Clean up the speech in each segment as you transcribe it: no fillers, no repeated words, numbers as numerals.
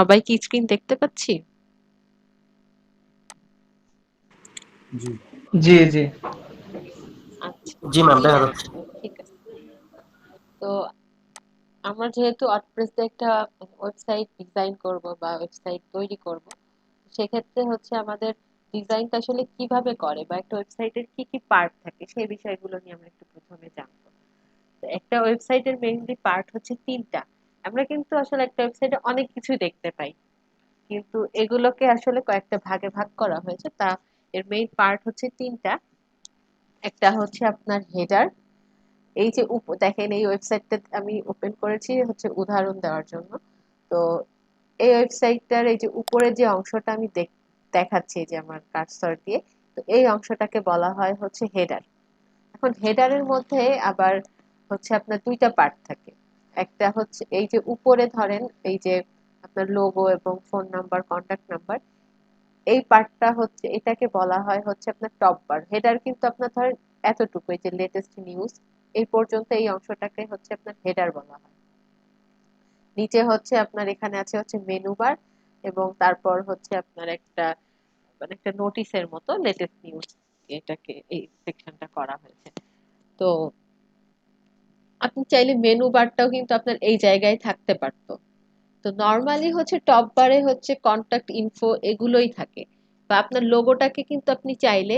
সবাই কি স্ক্রিন দেখতে পাচ্ছি? জি। জি, জি। আচ্ছা, জি ম্যাম, দেখা যাচ্ছে। ঠিক আছে। তো আমরা যেহেতু ওয়ার্ডপ্রেস দিয়ে একটা ওয়েবসাইট ডিজাইন করব বা ওয়েবসাইট তৈরি করব, সেক্ষেত্রে হচ্ছে আমাদের ডিজাইনটা আসলে কিভাবে করে বা একটা ওয়েবসাইটের কি কি পার্ট থাকে সেই বিষয়গুলো নিয়ে আমরা একটু প্রথমে জানবো। তো একটা ওয়েবসাইটের মেইনলি পার্ট হচ্ছে তিনটা। আমরা কিন্তু আসলে একটা ওয়েবসাইটে অনেক কিছু দেখতে পাই, কিন্তু এগুলোকে আসলে কয়েকটা ভাগে ভাগ করা হয়েছে। তা এর মেইন পার্ট হচ্ছে তিনটা। একটা হচ্ছে আপনার হেডার। এই যে দেখেন, এই ওয়েবসাইটটা আমি ওপেন করেছি হচ্ছে উদাহরণ দেওয়ার জন্য। তো এই ওয়েবসাইটটার এই যে উপরে যে অংশটা আমি দেখাচ্ছি যে আমার কার্সর দিয়ে, তো এই অংশটাকে বলা হয় হচ্ছে হেডার। এখন হেডারের মধ্যে আবার হচ্ছে আপনার দুইটা পার্ট থাকে। একটা হচ্ছে এই যে উপরে ধরেন এই যে আপনার লোগো এবং ফোন নাম্বার, কন্ট্যাক্ট নাম্বার, এই পার্টটা হচ্ছে এটাকে বলা হয় হচ্ছে আপনার টপ বার। হেডার কিন্তু আপনার ধরেন এতটুকু, এই যে লেটেস্ট নিউজ এই পর্যন্ত, এই অংশটাকে হচ্ছে আপনার হেডার বলা হয়। নিচে হচ্ছে আপনার এখানে আছে হচ্ছে মেনু বার, এবং তারপর হচ্ছে আপনার একটা মানে একটা নোটিশের মতো লেটেস্ট নিউজ, এটাকে এই সেকশনটা করা হয়েছে। তো আপনি চাইলে মেনু বারটাও কিন্তু আপনার এই জায়গায় থাকতে পারতো। তো নরমালি হচ্ছে টপ বারে হচ্ছে কন্টাক্ট ইনফো এগুলোই থাকে। বা আপনার লোগোটাকে কিন্তু আপনি চাইলে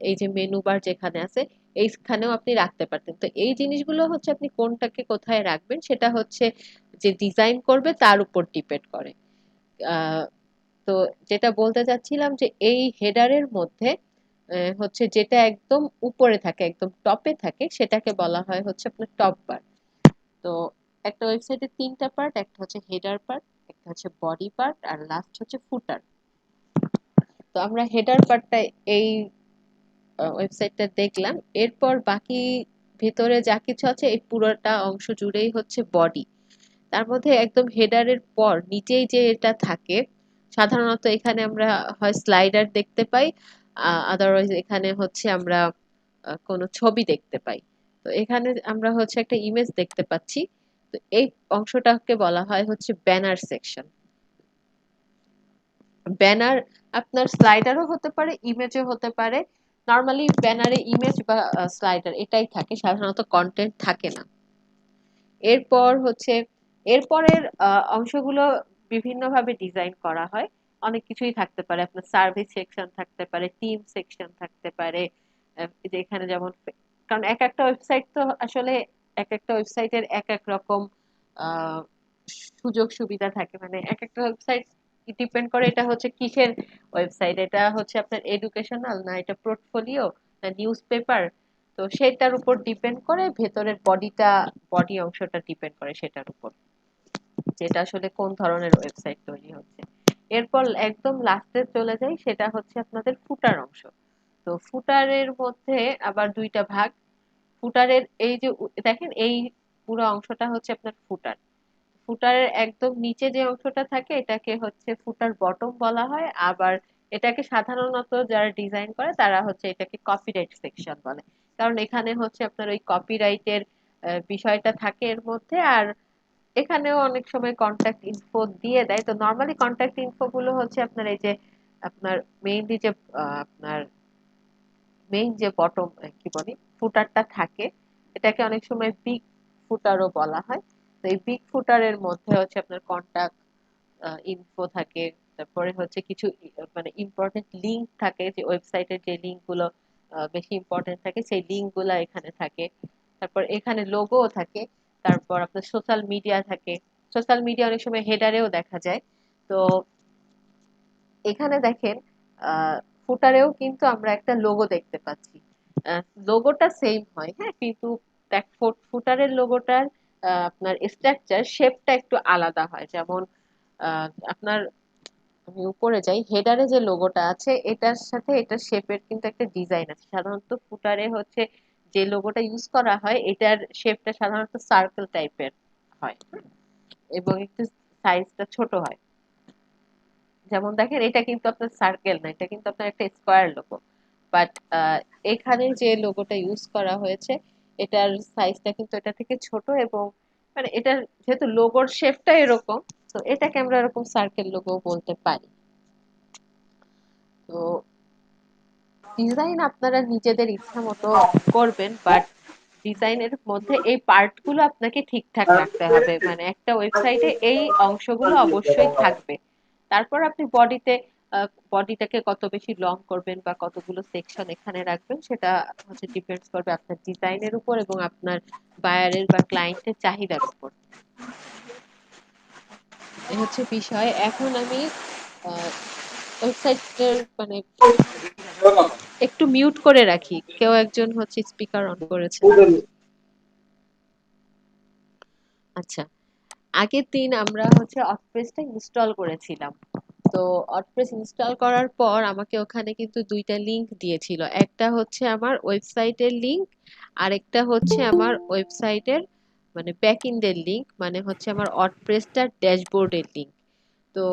এই যে মেনু বার যেখানে আছে এইখানেও আপনি রাখতে পারতেন। তো এই জিনিসগুলো হচ্ছে আপনি কোনটাকে কোথায় রাখবেন সেটা হচ্ছে যে ডিজাইন করবে তার উপর ডিপেন্ড করে। আহ, তো যেটা বলতে চাচ্ছিলাম যে এই হেডারের মধ্যে হচ্ছে যেটা একদম উপরে থাকে, একদম টপে থাকে, সেটাকে বলা হয় হচ্ছে আপনার টপ বার। তো একটা ওয়েবসাইটের তিনটা পার্ট, একটা হচ্ছে হেডার পার্ট, একটা হচ্ছে বডি পার্ট, আর লাস্ট হচ্ছে ফুটার। তো আমরা হেডার পার্টটা এই ওয়েবসাইটটা দেখলাম। এরপর বাকি ভেতরে যা কিছু আছে এই পুরোটা অংশ জুড়েই হচ্ছে বডি। তার মধ্যে একদম হেডারের পর নিচেই যে এটা থাকে, সাধারণত এখানে আমরা হয় স্লাইডার দেখতে পাই, আদারওয়াইজ এখানে হচ্ছে আমরা কোনো ছবি দেখতে পাই। তো এখানে আমরা হচ্ছে একটা ইমেজ দেখতে পাচ্ছি। তো এই অংশটাকে বলা হয় হচ্ছে ব্যানার সেকশন। ব্যানার আপনার স্লাইডারও হতে পারে, ইমেজও হতে পারে। নর্মালি ব্যানারে ইমেজ বা স্লাইডার এটাই থাকে, সাধারণত কন্টেন্ট থাকে না। এরপর হচ্ছে এরপরের অংশগুলো বিভিন্নভাবে ডিজাইন করা হয়। অনেক কিছুই থাকতে পারে, আপনার সার্ভিস সেকশন থাকতে পারে, টিম সেকশন থাকতে পারে। এই যে এখানে যেমন, কারণ এক একটা ওয়েবসাইট তো আসলে এক একটা ওয়েবসাইটের এক এক রকম আহ, সুযোগ সুবিধা থাকে। মানে এক একটা ওয়েবসাইট ডিপেন্ড করে এটা হচ্ছে কিসের ওয়েবসাইট, এটা হচ্ছে আপনার এডুকেশনাল না এটা পোর্টফোলিও না নিউজ পেপার। তো সেটার উপর ডিপেন্ড করে ভেতরের বডি অংশটা ডিপেন্ড করে সেটার উপর, যেটা আসলে কোন ধরনের ওয়েবসাইট তৈরি হচ্ছে। এরপর একদম লাস্টে চলে যাই, সেটা হচ্ছে আপনাদের ফুটার অংশ। তো ফুটারের মধ্যে আবার দুইটা ভাগ। ফুটারের এই যে দেখেন এই পুরো অংশটা হচ্ছে আপনার ফুটার। ফুটারের একদম নিচে যে অংশটা থাকে এটাকে হচ্ছে ফুটার বটম বলা হয়। আবার এটাকে সাধারণত যারা ডিজাইন করে তারা হচ্ছে এটাকে কপিরাইট সেকশন বলে, কারণ এখানে হচ্ছে আপনার ওই কপিরাইটের বিষয়টা থাকে এর মধ্যে। আর এখানেও অনেক সময় কন্ট্যাক্ট ইনফো দিয়ে দেয়। তো নর্মালি কন্ট্যাক্ট ইনফো গুলো হচ্ছে আপনার এই যে আপনার মেইনলি যে আপনার মেইন যে বটম কি বলি ফুটারটা থাকে, এটাকে অনেক সময় বিগ ফুটারও বলা হয়। তো এই বিগ ফুটারের মধ্যে হচ্ছে আপনার কন্টাক্ট ইনফো থাকে। তারপরে হচ্ছে কিছু মানে ইম্পর্টেন্ট লিংক থাকে, যে ওয়েবসাইটের যে লিংক গুলো বেশি ইম্পর্টেন্ট থাকে সেই লিংক গুলা এখানে থাকে। তারপর এখানে লোগোও থাকে। তারপর আপনার সোশ্যাল মিডিয়া থাকে। সোশ্যাল মিডিয়া অনেক সময় হেডারেও দেখা যায়। তো এখানে দেখেন ফুটারেও কিন্তু আমরা একটা লোগো দেখতে পাচ্ছি। লোগোটা সেম হয়, হ্যাঁ, কিন্তু দেখ ফুটারের লোগোটার আপনার স্ট্রাকচার শেপটা একটু আলাদা হয়। যেমন আপনার আমি উপরে যাই, হেডারে যে লোগোটা আছে এটার সাথে এটার শেপের কিন্তু একটা ডিজাইন আছে। সাধারণত ফুটারে হচ্ছে যে লোগোটা ইউজ করা হয় এটার শেপটা সাধারণত সার্কেল টাইপের হয়, এবং একটু সাইজটা ছোট হয়। যেমন দেখেন এটা কিন্তু আপনার সার্কেল না, এটা কিন্তু আপনার একটা স্কোয়ার লোগো। বাট এখানে যে লোগোটা ইউজ করা হয়েছে এটার সাইজটা কিন্তু এটা থেকে ছোট, এবং মানে এটার যেহেতু লোগোর শেপটা এরকম, তো এটাকে আমরা এরকম সার্কেল লোগো বলতে পারি। তো ডিজাইন আপনারা নিজেদের ইচ্ছা মতো করবেন, বাট ডিজাইনের মধ্যে এই পার্টগুলো আপনাকে ঠিকঠাক রাখতে হবে, মানে একটা ওয়েবসাইটে এই অংশগুলো অবশ্যই থাকবে। তারপর আপনি বডিটাকে কত বেশি লং করবেন বা কতগুলো সেকশন এখানে রাখবেন, সেটা হচ্ছে ডিপেন্ডস করবে আপনার ডিজাইনের উপর এবং আপনার বায়ারের বা ক্লায়েন্টের চাহিদার উপর। এই হচ্ছে বিষয়। এখন আমি ওয়েবসাইটের মানে একটু মিউট করে রাখি, কেউ একজন হচ্ছে স্পিকার অন করেছে। আচ্ছা, আগের দিন আমরা হচ্ছে অটপ্রেসটা ইনস্টল করেছিলাম। তো অটপ্রেস ইনস্টল করার পর আমাকে ওখানে কিন্তু দুইটা লিংক দিয়েছিল, একটা হচ্ছে আমার ওয়েবসাইটের লিংক, আরেকটা হচ্ছে আমার ওয়েবসাইটের মানে ব্যাকএন্ডের লিংক, মানে হচ্ছে আমার অটপ্রেসটার ড্যাশবোর্ডের লিংক। তো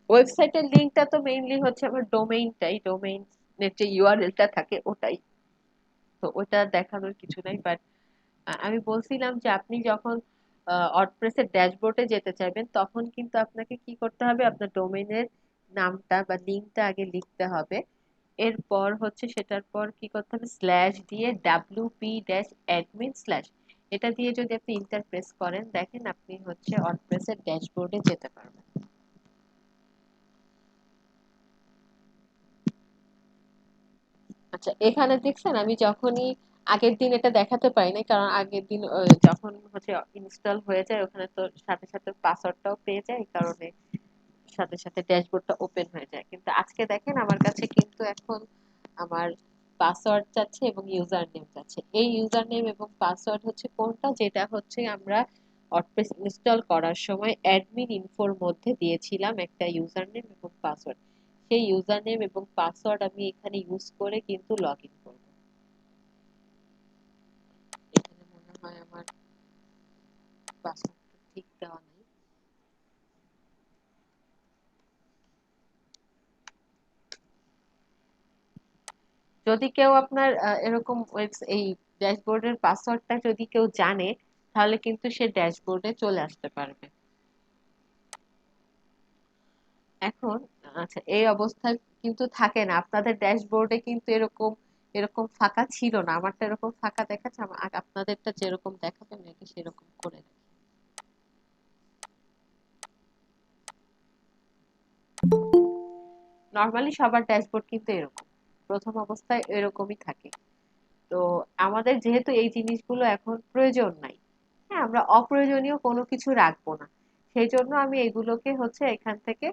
ওয়েবসাইটের লিংকটা তো মেইনলি হচ্ছে আমার ডোমেইনের যে ইউআরএলটা থাকে ওটাই, তো ওটা দেখানোর কিছু নাই। বাট আমি বলছিলাম যে আপনি যখন ওয়ার্ডপ্রেসের ড্যাশবোর্ডে যেতে চাইবেন তখন কিন্তু আপনাকে কি করতে হবে, আপনার ডোমেইনের নামটা বা লিংকটা আগে লিখতে হবে। এরপর হচ্ছে সেটার পর কি করতে হবে, স্ল্যাশ দিয়ে wp-admin স্ল্যাশ, এটা দিয়ে যদি আপনি ইন্টার প্রেস করেন, দেখেন আপনি হচ্ছে ওয়ার্ডপ্রেসের ড্যাশবোর্ডে যেতে পারবেন। আচ্ছা, এখানে দেখছেন আমি যখনই আগের দিন এটা দেখাতে পারি নাই, কারণ আগের দিন যখন হচ্ছে ইনস্টল হয়ে যায় ওখানে তো সাথে সাথে পাসওয়ার্ডটাও পেয়ে যায়, এই কারণে সাথে সাথে ড্যাশবোর্ডটা ওপেন হয়ে যায়। কিন্তু আজকে দেখেন আমার কাছে কিন্তু এখন আমার পাসওয়ার্ড চাচ্ছে এবং ইউজার নেম চাচ্ছে। এই ইউজার নেম এবং পাসওয়ার্ড হচ্ছে কোনটা, যেটা হচ্ছে আমরা ওয়ার্ডপ্রেস ইনস্টল করার সময় অ্যাডমিন ইনফোর মধ্যে দিয়েছিলাম একটা ইউজার নেম এবং পাসওয়ার্ড। সেই ইউজার নেম এবং পাসওয়ার্ড আমি এখানে ইউজ করে কিন্তু লগ ইন করবো। এখানে মনে হয় আমার পাসওয়ার্ডটা ঠিক দেওয়া নেই। যদি কেউ আপনার এরকম এই ড্যাশবোর্ডের পাসওয়ার্ডটা যদি কেউ জানে, তাহলে কিন্তু সে ড্যাশবোর্ডে চলে আসতে পারবে। এখন আচ্ছা, এই অবস্থায় কিন্তু থাকে না আপনাদের ড্যাশবোর্ডে, কিন্তু এরকম এরকম ফাঁকা ছিল না, আমারটা এরকম ফাঁকা দেখাচ্ছে। আপনাদেরটা যেরকম দেখাবে আমি আগে সেরকম করে রাখি। নর্মালি সবার ড্যাশবোর্ড কিন্তু এরকম, প্রথম অবস্থায় এরকমই থাকে। তো আমাদের যেহেতু এই জিনিসগুলো এখন প্রয়োজন নাই, হ্যাঁ, আমরা অপ্রয়োজনীয় কোনো কিছু রাখবো না, সেই জন্য আমি এগুলোকে হচ্ছে এখান থেকে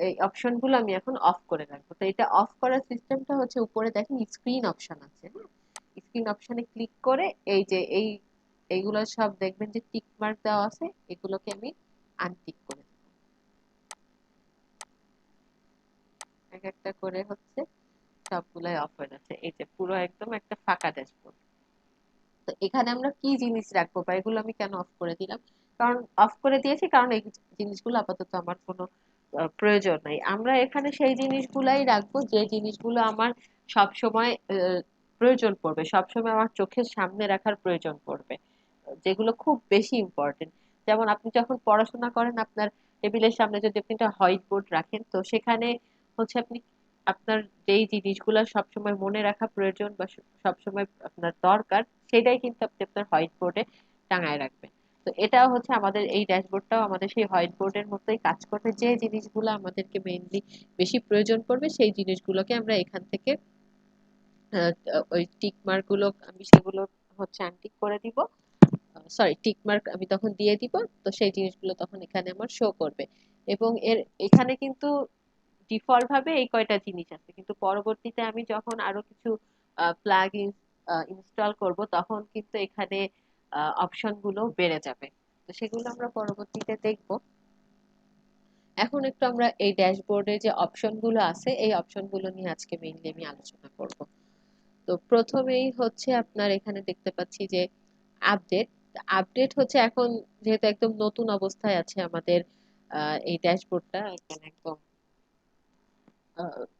এই অপশনগুলো আমি এখন অফ করে রাখবো। তো এটা অফ করার সিস্টেমটা হচ্ছে উপরে দেখেন স্ক্রিন অপশন আছে, হ্যাঁ, স্ক্রিন অপশনে ক্লিক করে এই যে এইগুলো সব দেখবেন যে টিক মার্ক দেওয়া আছে, এগুলোকে আমি আনটিক করে দেব। এক একটা করে হচ্ছে সবগুলাই অফ হয়ে যাচ্ছে, এই যে পুরো একদম একটা ফাঁকা ড্যাশবোর্ড। তো এখানে আমরা কি জিনিস রাখবো বা এগুলো আমি কেন অফ করে দিলাম, কারণ অফ করে দিয়েছি কারণ এই জিনিসগুলো আপাতত আমার কোনো প্রয়োজন নাই। আমরা এখানে সেই জিনিসগুলাই রাখবো যে জিনিসগুলো আমার সব সময় প্রয়োজন পড়বে, সব সময় আমার চোখের সামনে রাখার প্রয়োজন পড়বে, যেগুলো খুব বেশি ইম্পর্টেন্ট। যেমন আপনি যখন পড়াশোনা করেন, আপনার টেবিলের সামনে যদি আপনি একটা হোয়াইট বোর্ড রাখেন, তো সেখানে হচ্ছে আপনি আপনার যেই জিনিসগুলো সবসময় মনে রাখা প্রয়োজন বা সবসময় আপনার দরকার, সেটাই কিন্তু আপনি আপনার হোয়াইট বোর্ডে টাঙায় রাখবেন। তো এটাও হচ্ছে আমাদের এই ড্যাশবোর্ডটাও আমাদের সেই হোয়াইট বোর্ডের মতোই কাজ করবে, যে জিনিসগুলো আমাদেরকে মেইনলি বেশি প্রয়োজন পড়বে সেই জিনিসগুলোকে আমরা এখান থেকে ওই টিক মার্ক গুলো আমি সেগুলো হচ্ছে আনটিক করে দিব, সরি টিক মার্ক আমি তখন দিয়ে দিব। তো সেই জিনিসগুলো তখন এখানে আমার শো করবে। এবং এখানে কিন্তু ডিফল্ট ভাবে এই কয়টা জিনিস আছে, কিন্তু পরবর্তীতে আমি যখন আরো কিছু প্লাগ ইনস্টল করব তখন কিন্তু এখানে অপশন গুলো বেড়ে যাবে। তো সেগুলো আমরা পরবর্তীতে দেখব। এখন একটু আমরা এই ড্যাশবোর্ডে যে অপশন গুলো আছে এই অপশন গুলো নিয়ে আজকে মেইনলি আমি আলোচনা করব। তো প্রথমেই হচ্ছে আপনার এখানে দেখতে পাচ্ছি যে আপডেট। আপডেট হচ্ছে এখন যেহেতু একদম নতুন অবস্থায় আছে আমাদের এই ড্যাশবোর্ডটা, এখানে একদম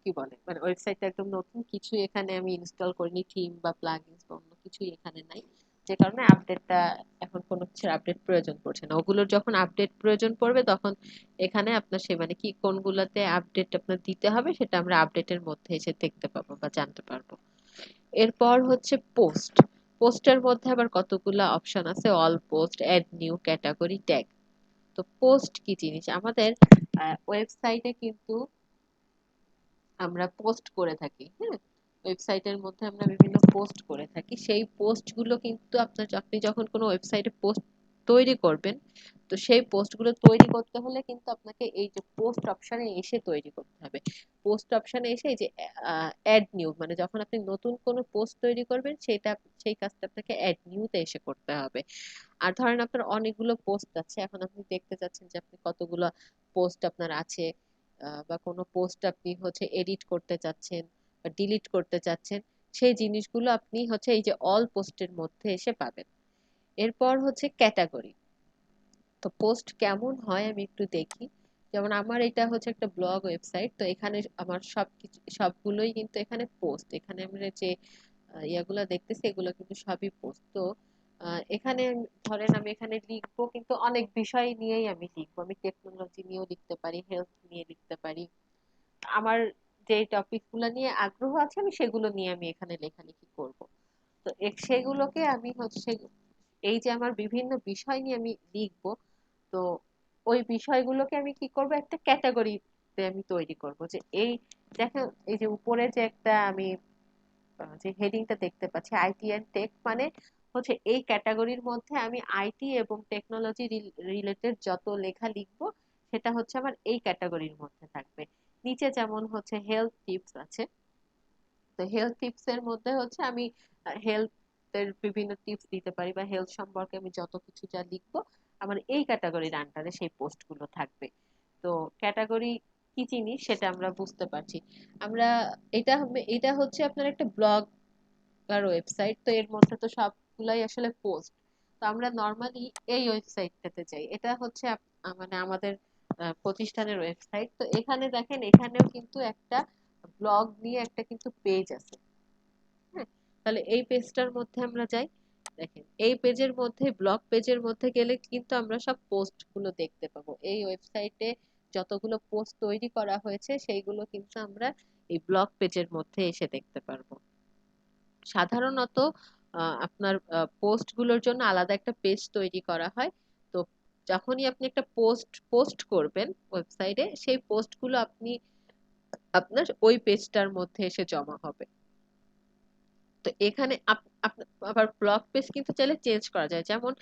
কি বলে মানে ওয়েবসাইটটা একদম নতুন, কিছু এখানে আমি ইনস্টল করিনি, থিম বা প্লাগইনস বা অন্য কিছুই এখানে নাই। যে কারণে আপডেটটা এখন কোনো কিছুর আপডেট প্রয়োজন পড়ছে না। ওগুলোর যখন আপডেট প্রয়োজন পড়বে তখন এখানে আপনার সে মানে কি কোনগুলাতে আপডেট আপনার দিতে হবে সেটা আমরা আপডেটের মধ্যে এসে দেখতে পাবো বা জানতে পারবো। এরপর হচ্ছে পোস্ট। পোস্টের মধ্যে আবার কতগুলা অপশন আছে, all post, add new, category, tag. তো পোস্ট কি জিনিস? আমাদের ওয়েবসাইটে কিন্তু আমরা পোস্ট করে থাকি, হ্যাঁ? ওয়েবসাইটের মধ্যে আমরা বিভিন্ন পোস্ট করে থাকি। সেই পোস্টগুলো কিন্তু আপনি যখন কোনো ওয়েবসাইটে পোস্ট তৈরি করবেন, তো সেই পোস্টগুলো তৈরি করতে হলে কিন্তু আপনাকে এই যে পোস্ট অপশনে এসে তৈরি করতে হবে। পোস্ট অপশনে এসে এই যে অ্যাড নিউ, মানে যখন আপনি নতুন কোনো পোস্ট তৈরি করবেন সেই কাজটা আপনাকে অ্যাড নিউতে এসে করতে হবে। আর ধরেন আপনার অনেকগুলো পোস্ট আছে, এখন আপনি দেখতে চাচ্ছেন যে আপনি কতগুলো পোস্ট আপনার আছে, বা কোনো পোস্ট আপনি হচ্ছে এডিট করতে চাচ্ছেন বা ডিলিট করতে চাচ্ছেন, সেই জিনিসগুলো আপনি হচ্ছে এই যে অল পোস্টের মধ্যে এসে পাবেন। এরপর হচ্ছে ক্যাটাগরি। তো পোস্ট কেমন হয় আমি একটু দেখি। যেমন আমার এটা হচ্ছে একটা ব্লগ ওয়েবসাইট, তো এখানে আমার সবগুলোই কিন্তু এখানে পোস্ট। এখানে আমরা যে ইয়াগুলো দেখতেছি এগুলো কিন্তু সবই পোস্ট। তো এখানে ধরেন আমি এখানে লিখবো, কিন্তু অনেক বিষয় নিয়েই আমি লিখবো। আমি টেকনোলজি নিয়েও লিখতে পারি, হেলথ নিয়ে লিখতে পারি। আমার যে টপিক গুলো নিয়ে আগ্রহ আছে আমি সেগুলো নিয়ে আমি এখানে লেখালেখি করব। তো সেগুলোকে আমি হচ্ছে এই যে আমার বিভিন্ন বিষয় নিয়ে আমি লিখবো, তো ওই বিষয়গুলোকে আমি কি করব, একটা ক্যাটাগরিতে আমি তৈরি করব। যে এই দেখেন, এই যে উপরে যে একটা আমি যে হেডিংটা দেখতে পাচ্ছি, আইটি এন্ড টেক, মানে হচ্ছে এই ক্যাটাগরির মধ্যে আমি আইটি এবং টেকনোলজি রিলেটেড যত লেখা লিখবো সেটা হচ্ছে আমার এই ক্যাটাগরির মধ্যে থাকবে। নিচে যেমন হচ্ছে হেলথ টিপস আছে, তো হেলথ টিপস এর মধ্যে হচ্ছে আমি হেলথ এর বিভিন্ন টিপস দিতে পারি, বা হেলথ সম্পর্কে আমি যত কিছু যা লিখবো আমার এই ক্যাটাগরির আন্ডারে সেই পোস্ট গুলো থাকবে। তো ক্যাটাগরি কি জিনিস সেটা আমরা বুঝতে পারছি। আমরা এটা হচ্ছে আপনার একটা ব্লগ আর ওয়েবসাইট, তো এর মধ্যে তো সবগুলাই আসলে পোস্ট। তো আমরা নর্মালি এই ওয়েবসাইটটাতে যাই, এটা হচ্ছে মানে আমাদের প্রতিষ্ঠানের ওয়েবসাইট। তো এখানে দেখেন, এখানেও কিন্তু একটা ব্লগ নিয়ে একটা কিন্তু পেজ আছে, হ্যাঁ? তাহলে এই পেজটার মধ্যে আমরা যাই। দেখেন, এই পেজের মধ্যে, ব্লগ পেজের মধ্যে গেলে কিন্তু আমরা সব পোস্ট গুলো দেখতে পাবো। এই ওয়েবসাইটে যতগুলো পোস্ট তৈরি করা হয়েছে সেইগুলো কিন্তু আমরা এই ব্লগ পেজের মধ্যে এসে দেখতে পারবো। সাধারণত আপনার পোস্ট গুলোর জন্য আলাদা একটা পেজ তৈরি করা হয়। তো যখনই আপনি একটা পোস্ট পোস্ট করবেন ওয়েবসাইটে, সেই পোস্ট গুলো আপনার ওই পেজটার মধ্যে এসে জমা হবে। তো এখানে আবার ব্লগ পেজ কিন্তু চাইলে চেঞ্জ করা যায়। যেমন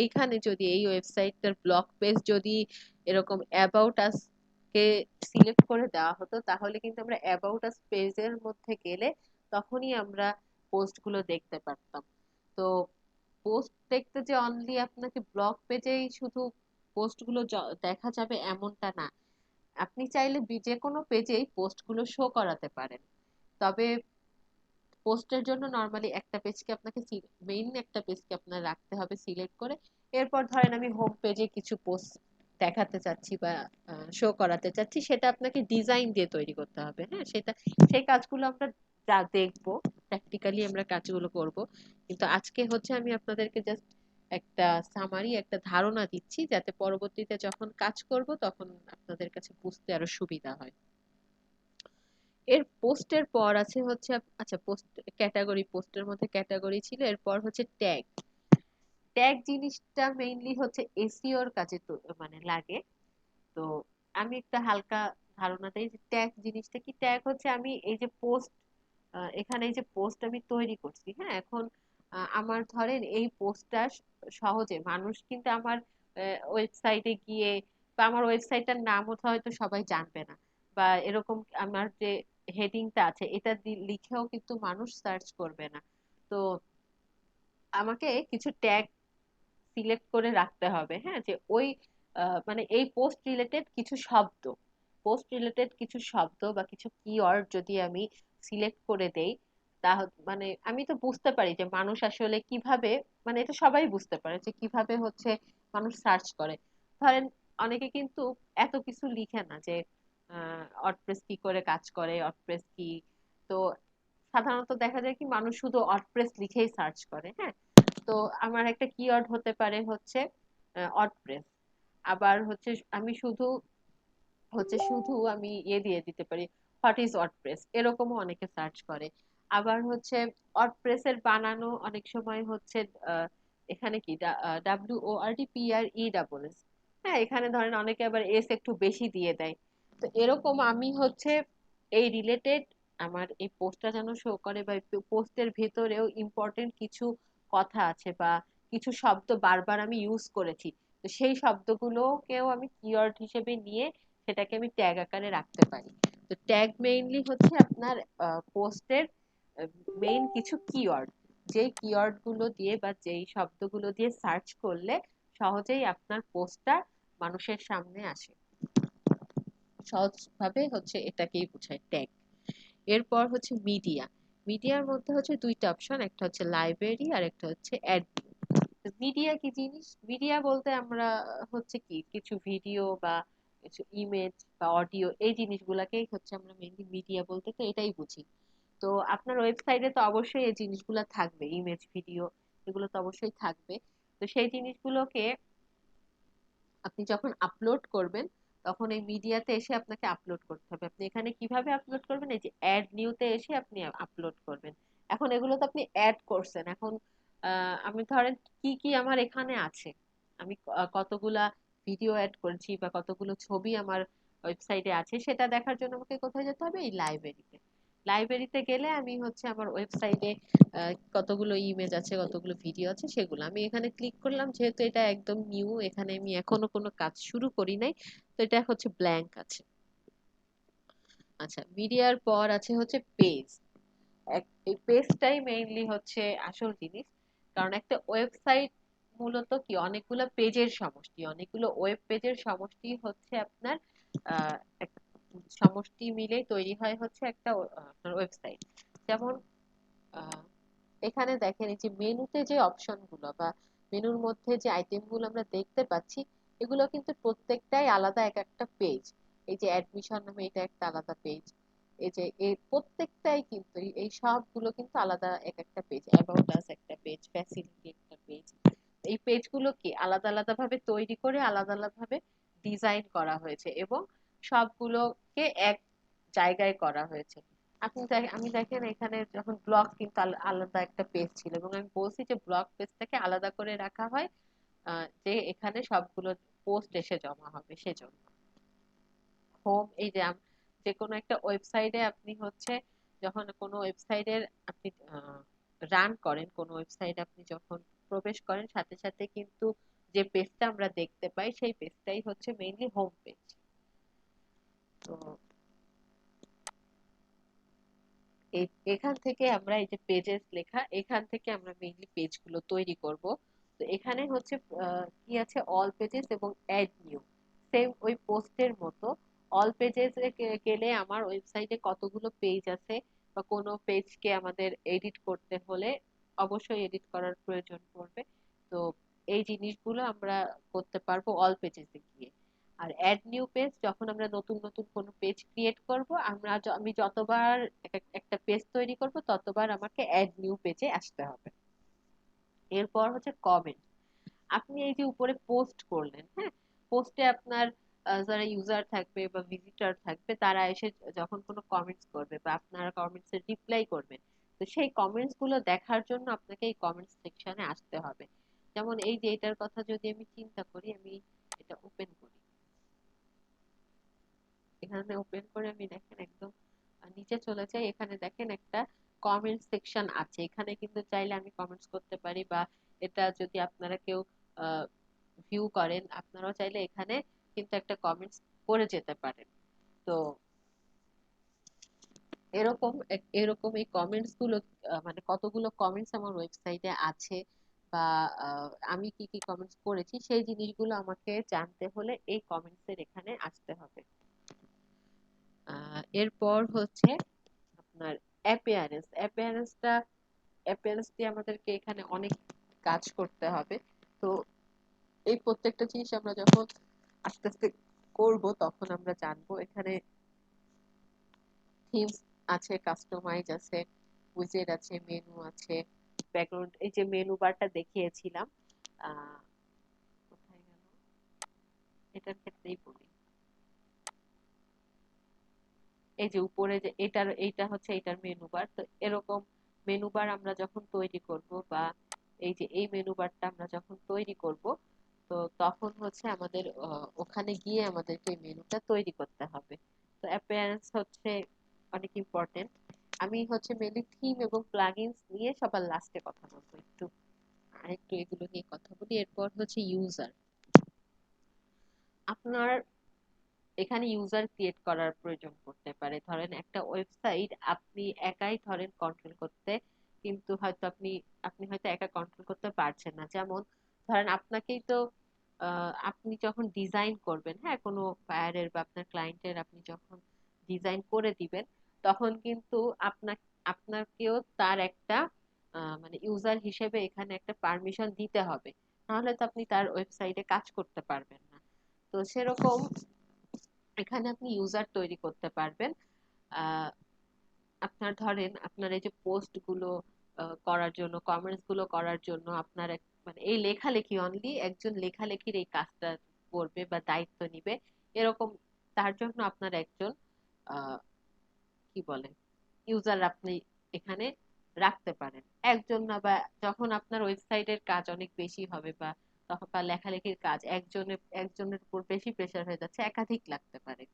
এইখানে যদি এই ওয়েবসাইটটার ব্লগ পেজ যদি এরকম অ্যাবাউট আস কে সিলেক্ট করে দেওয়া হতো, তাহলে কিন্তু আমরা অ্যাবাউট আস পেজের মধ্যে গেলে তখনই আমরা পোস্ট গুলো দেখতে পারতাম। তো পোস্ট দেখতে যে অনলি আপনাকে ব্লগ পেজেই শুধু পোস্ট গুলো দেখা যাবে এমনটা না। আপনি চাইলে যে কোনো পেজেই পোস্ট গুলো শো করাতে পারেন। তবে পোস্টের জন্য নর্মালি একটা পেজকে আপনাকে মেইন একটা পেজকে আপনার রাখতে হবে সিলেক্ট করে। এরপর ধরেন আমি হোম পেজে কিছু পোস্ট দেখাতে চাচ্ছি বা শো করাতে চাচ্ছি, সেটা আপনাকে ডিজাইন দিয়ে তৈরি করতে হবে, হ্যাঁ? সেই কাজগুলো আমরা যা দেখবো, প্র্যাকটিক্যালি আমরা কাজগুলো করব। কিন্তু আজকে হচ্ছে আমি আপনাদেরকে জাস্ট একটা সামারি, একটা ধারণা দিচ্ছি, যাতে পরবর্তীতে যখন কাজ করব তখন আপনাদের কাছে বুঝতে আরো সুবিধা হয়। এর পোস্টের পর আছে হচ্ছে আচ্ছা, পোস্ট ক্যাটাগরি, পোস্টের মধ্যে ক্যাটাগরি ছিল। এরপর হচ্ছে ট্যাগ। ট্যাগ জিনিসটা মেইনলি হচ্ছে এসইওর কাজে তো মানে লাগে। তো আমি একটা হালকা ধারণা দেই যে ট্যাগ জিনিসটা কি। ট্যাগ হচ্ছে আমি এই যে পোস্ট, এখানে এই যে পোস্ট আমি তৈরি করছি, হ্যাঁ? এখন আমার ধরেন এই পোস্টটা সহজে মানুষ কিন্তু আমার ওয়েবসাইটে গিয়ে, বা আমার ওয়েবসাইটটার নামও হয়তো সবাই জানবে না, বা এরকম আমার যে হেডিংটা আছে এটা লিখেও কিন্তু মানুষ সার্চ করবে না। তো আমাকে কিছু ট্যাগ সিলেক্ট করে রাখতে হবে, হ্যাঁ? যে ওই মানে এই পোস্ট রিলেটেড কিছু শব্দ বা কিছু কিওয়ার্ড যদি আমি সিলেক্ট করে দেই, তাহলে মানে আমি তো বুঝতে পারি যে মানুষ আসলে কিভাবে, মানে এটা সবাই বুঝতে পারে যে কিভাবে হচ্ছে মানুষ সার্চ করে। ধরেন অনেকে কিন্তু এত কিছু লিখে না যে ওয়ার্ডপ্রেস কি করে কাজ করে, ওয়ার্ডপ্রেস কি। তো সাধারণত দেখা যায় কি মানুষ শুধু ওয়ার্ডপ্রেস লিখেই সার্চ করে, হ্যাঁ? তো আমার একটা কিওয়ার্ড হতে পারে হচ্ছে ওয়ার্ডপ্রেস। আবার হচ্ছে আমি শুধু আমি দিয়ে দিতে পারি হোয়াট ইজ ওয়ার্ডপ্রেস, এরকমও অনেকে সার্চ করে। আবার হচ্ছে ওয়ার্ডপ্রেস এর বানানো অনেক সময় হচ্ছে এখানে কি WORDPRESS, হ্যাঁ এখানে ধরেন অনেকে আবার এস একটু বেশি দিয়ে দেয়। তো এরকম আমি হচ্ছে এই রিলেটেড আমার এই পোস্টটা যেন শো করে, বা পোস্টের ভেতরেও ইম্পর্টেন্ট কিছু কথা আছে বা কিছু শব্দ বারবার আমি ইউজ করেছি, তো সেই শব্দগুলোকেও আমি কিওয়ার্ড হিসেবে নিয়ে সেটাকে আমি ট্যাগ আকারে রাখতে পারি। তো ট্যাগ মেইনলি হচ্ছে আপনার পোস্টের মেইন কিছু কিওয়ার্ড, যেই কিওয়ার্ড গুলো দিয়ে বা যেই শব্দগুলো দিয়ে সার্চ করলে সহজেই আপনার পোস্টটা মানুষের সামনে আসে। সহজভাবে হচ্ছে এটাকেই বোঝায় ট্যাগ। এরপর হচ্ছে মিডিয়া। মিডিয়ার মধ্যে হচ্ছে দুইটা অপশন, একটা হচ্ছে লাইব্রেরি আর একটা হচ্ছে অ্যাড। মিডিয়া কি জিনিস? মিডিয়া বলতে আমরা হচ্ছে কি কিছু ভিডিও বা কিছু ইমেজ বা অডিও, এই জিনিসগুলাকেই হচ্ছে আমরা মেইনলি মিডিয়া বলতে তো এটাই বুঝি। তো আপনার ওয়েবসাইটে তো অবশ্যই এই জিনিসগুলো থাকবে, ইমেজ ভিডিও এগুলো তো অবশ্যই থাকবে। তো সেই জিনিসগুলোকে আপনি যখন আপলোড করবেন তখন এই মিডিয়াতে এসে আপনাকে আপলোড করতে হবে। আপনি এখানে কিভাবে আপলোড করবেন, এই যে অ্যাড নিউতে এসে আপনি আপলোড করবেন। এখন এগুলো তো আপনি অ্যাড করছেন, এখন আমি ধরেন কি কি আমার এখানে আছে, আমি কতগুলা ভিডিও অ্যাড করেছি বা কতগুলো ছবি আমার ওয়েবসাইটে আছে, সেটা দেখার জন্য আমাকে কোথায় যেতে হবে, এই লাইব্রেরিতে। লাইব্রেরিতে গেলে আমি হচ্ছে আমার ওয়েবসাইটে কতগুলো ইমেজ আছে কতগুলো ভিডিও আছে সেগুলো আমি এখানে ক্লিক করলাম, যেহেতু এটা একদম নিউ, এখানে আমি এখনো কোনো কাজ শুরু করি নাই, তো এটা হচ্ছে ব্ল্যাঙ্ক আছে। আচ্ছা, মিডিয়ার পর আছে হচ্ছে পেজ। এই পেজটাই মেইনলি হচ্ছে আসল জিনিস। কারণ একটা ওয়েবসাইট মূলত কি অনেকগুলো পেজের সমষ্টি, অনেকগুলো ওয়েব পেজের সমষ্টি হচ্ছে আপনার আহ, এক- সমষ্টি মিলে তৈরি হয় হচ্ছে একটা আপনার ওয়েবসাইট। যেমন আহ, এখানে দেখেন এই যে মেনুতে যে অপশন গুলো বা মেনুর মধ্যে যে আইটেম গুলো আমরা দেখতে পাচ্ছি, এগুলো কিন্তু প্রত্যেকটাই আলাদা এক একটা পেজ। এই যে অ্যাডমিশন নামে এটা একটা আলাদা পেজ, এই যে এই প্রত্যেকটাই কিন্তু এই সবগুলো কিন্তু আলাদা এক একটা পেজ, অ্যাবাউট আস একটা পেজ, ফ্যাসিলিটি একটা পেজ। এই পেজগুলো কি আলাদা আলাদা ভাবে তৈরি করে আলাদা আলাদা ভাবে ডিজাইন করা হয়েছে এবং সবগুলোকে এক জায়গায় করা হয়েছে। আমি দেখেন এখানে যখন ব্লগ কিন্তু আলাদা একটা পেজ ছিল, এবং আমি বলছি যে ব্লগ পেজটাকে আলাদা করে রাখা হয় যে এখানে সবগুলো পোস্ট এসে জমা হবে সেজন্য। হোম, এই যে যে কোনো একটা ওয়েবসাইটে আপনি হচ্ছে যখন কোনো ওয়েবসাইটের আপনি রান করেন, কোনো ওয়েবসাইটে আপনি যখন প্রবেশ করেন সাথে সাথে কিন্তু যে পেজটা আমরা দেখতে পাই সেই পেজটাই হচ্ছে মেইনলি হোম পেজ। তো এখান থেকে আমরা এই যে পেজেস লেখা, এখান থেকে আমরা মেইনলি পেজগুলো তৈরি করব। তো এখানে হচ্ছে কি আছে, অল পেজেস এবং অ্যাড নিউ। সেম ওই পোস্টের মতো অল পেজেস গেলে আমার ওয়েবসাইটে কতগুলো পেজ আছে বা কোনো পেজকে আমাদের এডিট করতে হলে অবশ্যই এডিট করার প্রয়োজন পড়বে। তো এই জিনিসগুলো আমরা করতে পারবো অল পেজেসে গিয়ে। আর অ্যাড নিউ পেজ, যখন আমরা নতুন নতুন কোনো পেজ ক্রিয়েট করব, আমি যতবার একটা পেজ তৈরি করব ততবার আমাকে অ্যাড নিউ পেজে আসতে হবে। এরপর হচ্ছে কমেন্ট। আপনি এই যে উপরে পোস্ট করলেন, হ্যাঁ, পোস্টে আপনার যারা ইউজার থাকবে বা ভিজিটর থাকবে তারা এসে যখন কোনো কমেন্টস করবে বা আপনারা কমেন্টস এর রিপ্লাই করবেন, তো সেই কমেন্টস গুলো দেখার জন্য আপনাকে এই কমেন্টস সেকশনে আসতে হবে। যেমন এই যে এটার কথা যদি আমি চিন্তা করি, আমি এটা ওপেন করি, এখানে ওপেন করে আমি দেখেন একদম নিচে চলে যাই, এখানে দেখেন একটা কমেন্ট সেকশন আছে, এখানে কিন্তু চাইলে আমি কমেন্টস করতে পারি, বা এটা যদি আপনারা কেউ ভিউ করেন আপনারাও চাইলে এখানে কিন্তু একটা কমেন্টস করে যেতে পারেন। তো এরকম এই কমেন্টস গুলো মানে কতগুলো কমেন্টস আমার ওয়েবসাইটে আছে বা আমি কি কি কমেন্টস করেছি সেই জিনিসগুলো আমাকে জানতে হলে এই কমেন্টস এর এখানে আসতে হবে। এরপর হচ্ছে আপনার অ্যাপিয়ারেন্স দিয়ে আমাদেরকে এখানে অনেক কাজ করতে হবে। তো এই প্রত্যেকটা জিনিস আমরা যখন আস্তে আস্তে করব তখন আমরা জানবো। এখানে থিমস আছে, কাস্টমাইজ আছে, উইজেট আছে, মেনু আছে, ব্যাকগ্রাউন্ড, এই যে মেনু বারটা দেখিয়েছিলাম, আহ কোথায় গেল, এটার ক্ষেত্রেই বলি। এই যে উপরে যে এইটা হচ্ছে এটার মেনু বার। তো এরকম মেনু বার আমরা যখন তৈরি করব, বা এই যে এই মেনু বারটা আমরা যখন তৈরি করব, তো তখন হচ্ছে আমাদের ওখানে গিয়ে আমাদেরকে মেনুটা তৈরি করতে হবে। তো অ্যাপিয়ারেন্স হচ্ছে অনেক ইম্পর্টেন্ট। আমি হচ্ছে মেনলি থিম এবং প্লাগইনস নিয়ে সবার লাস্টে কথা বলবো। আরেকটু এগুলো নিয়ে কথা বলি। এরপর হচ্ছে ইউজার। আপনার এখানে ইউজার ক্রিয়েট করার প্রয়োজন পড়তে পারে। ধরেন একটা ওয়েবসাইট আপনি একাই ধরেন কন্ট্রোল করতে, কিন্তু হয়তো আপনি আপনি হয়তো একা কন্ট্রোল করতে পারছেন না। যেমন ধরেন আপনাকেই তো আপনি যখন ডিজাইন করবেন, হ্যাঁ, কোনো বায়ারের বা আপনার ক্লায়েন্টের আপনি যখন ডিজাইন করে দিবেন, তখন কিন্তু আপনার আপনাকেও তার একটা মানে ইউজার হিসেবে এখানে একটা পারমিশন দিতে হবে। নাহলে তো আপনি তার ওয়েবসাইটে কাজ করতে পারবেন না। তো সেরকম এখানে আপনি ইউজার তৈরি করতে পারবেন। আহ, আপনার ধরেন আপনার এই যে পোস্ট গুলো করার জন্য, কমেন্টস গুলো করার জন্য আপনার মানে এই লেখালেখি, অনলি একজন লেখালেখির এই কাজটা করবে বা দায়িত্ব নিবে, এরকম তার জন্য আপনার একজন আহ, কি বলে ইউজার আপনি এখানে রাখতে পারেন। একজন না, বা যখন আপনার ওয়েবসাইটের কাজ অনেক বেশি হবে, বা তখন বা লেখালেখির কাজ একজনের উপর বেশি প্রেশার হয়ে যাচ্ছে, একাধিক লাগতে পারে।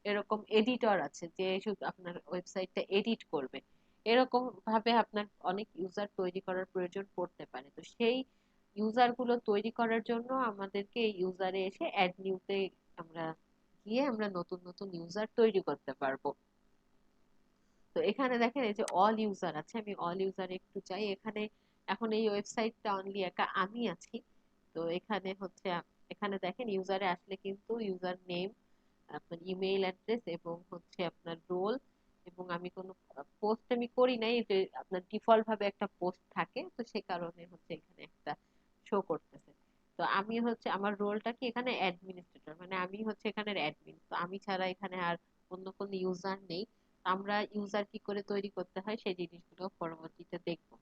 এরকম এডিটর আছে যে শুধু আপনার ওয়েবসাইটটা এডিট করবে। এরকম ভাবে আপনার অনেক ইউজার তৈরি করার প্রয়োজন পড়তে পারে। তো সেই ইউজার গুলো তৈরি করার জন্য আমাদেরকে এই ইউজারে এসে অ্যাড নিউতে আমরা গিয়ে আমরা নতুন নতুন ইউজার তৈরি করতে পারবো। তো এখানে দেখেন এই যে অল ইউজার আছে, আমি অল ইউজার একটু চাই এখানে। এখন এই ওয়েবসাইটটা অনলি একা আমি আছি। তো এখানে হচ্ছে এখানে দেখেন ইউজারে আসলে কিন্তু ইউজার নেম, আপনার ইমেইল অ্যাড্রেস এবং হচ্ছে আপনার রোল, এবং আমি কোনো পোস্ট আমি করি নাই, যে আপনার ডিফল্ট ভাবে একটা পোস্ট থাকে, তো সে কারণে হচ্ছে এখানে একটা শো করতেছে। তো আমি হচ্ছে আমার রোলটা কি এখানে অ্যাডমিনিস্ট্রেটর, মানে আমি হচ্ছে এখানের অ্যাডমিন। তো আমি ছাড়া এখানে আর অন্য কোনো ইউজার নেই। আমরা ইউজার কি করে তৈরি করতে হয় সেই জিনিসগুলো পরবর্তীতে দেখবো।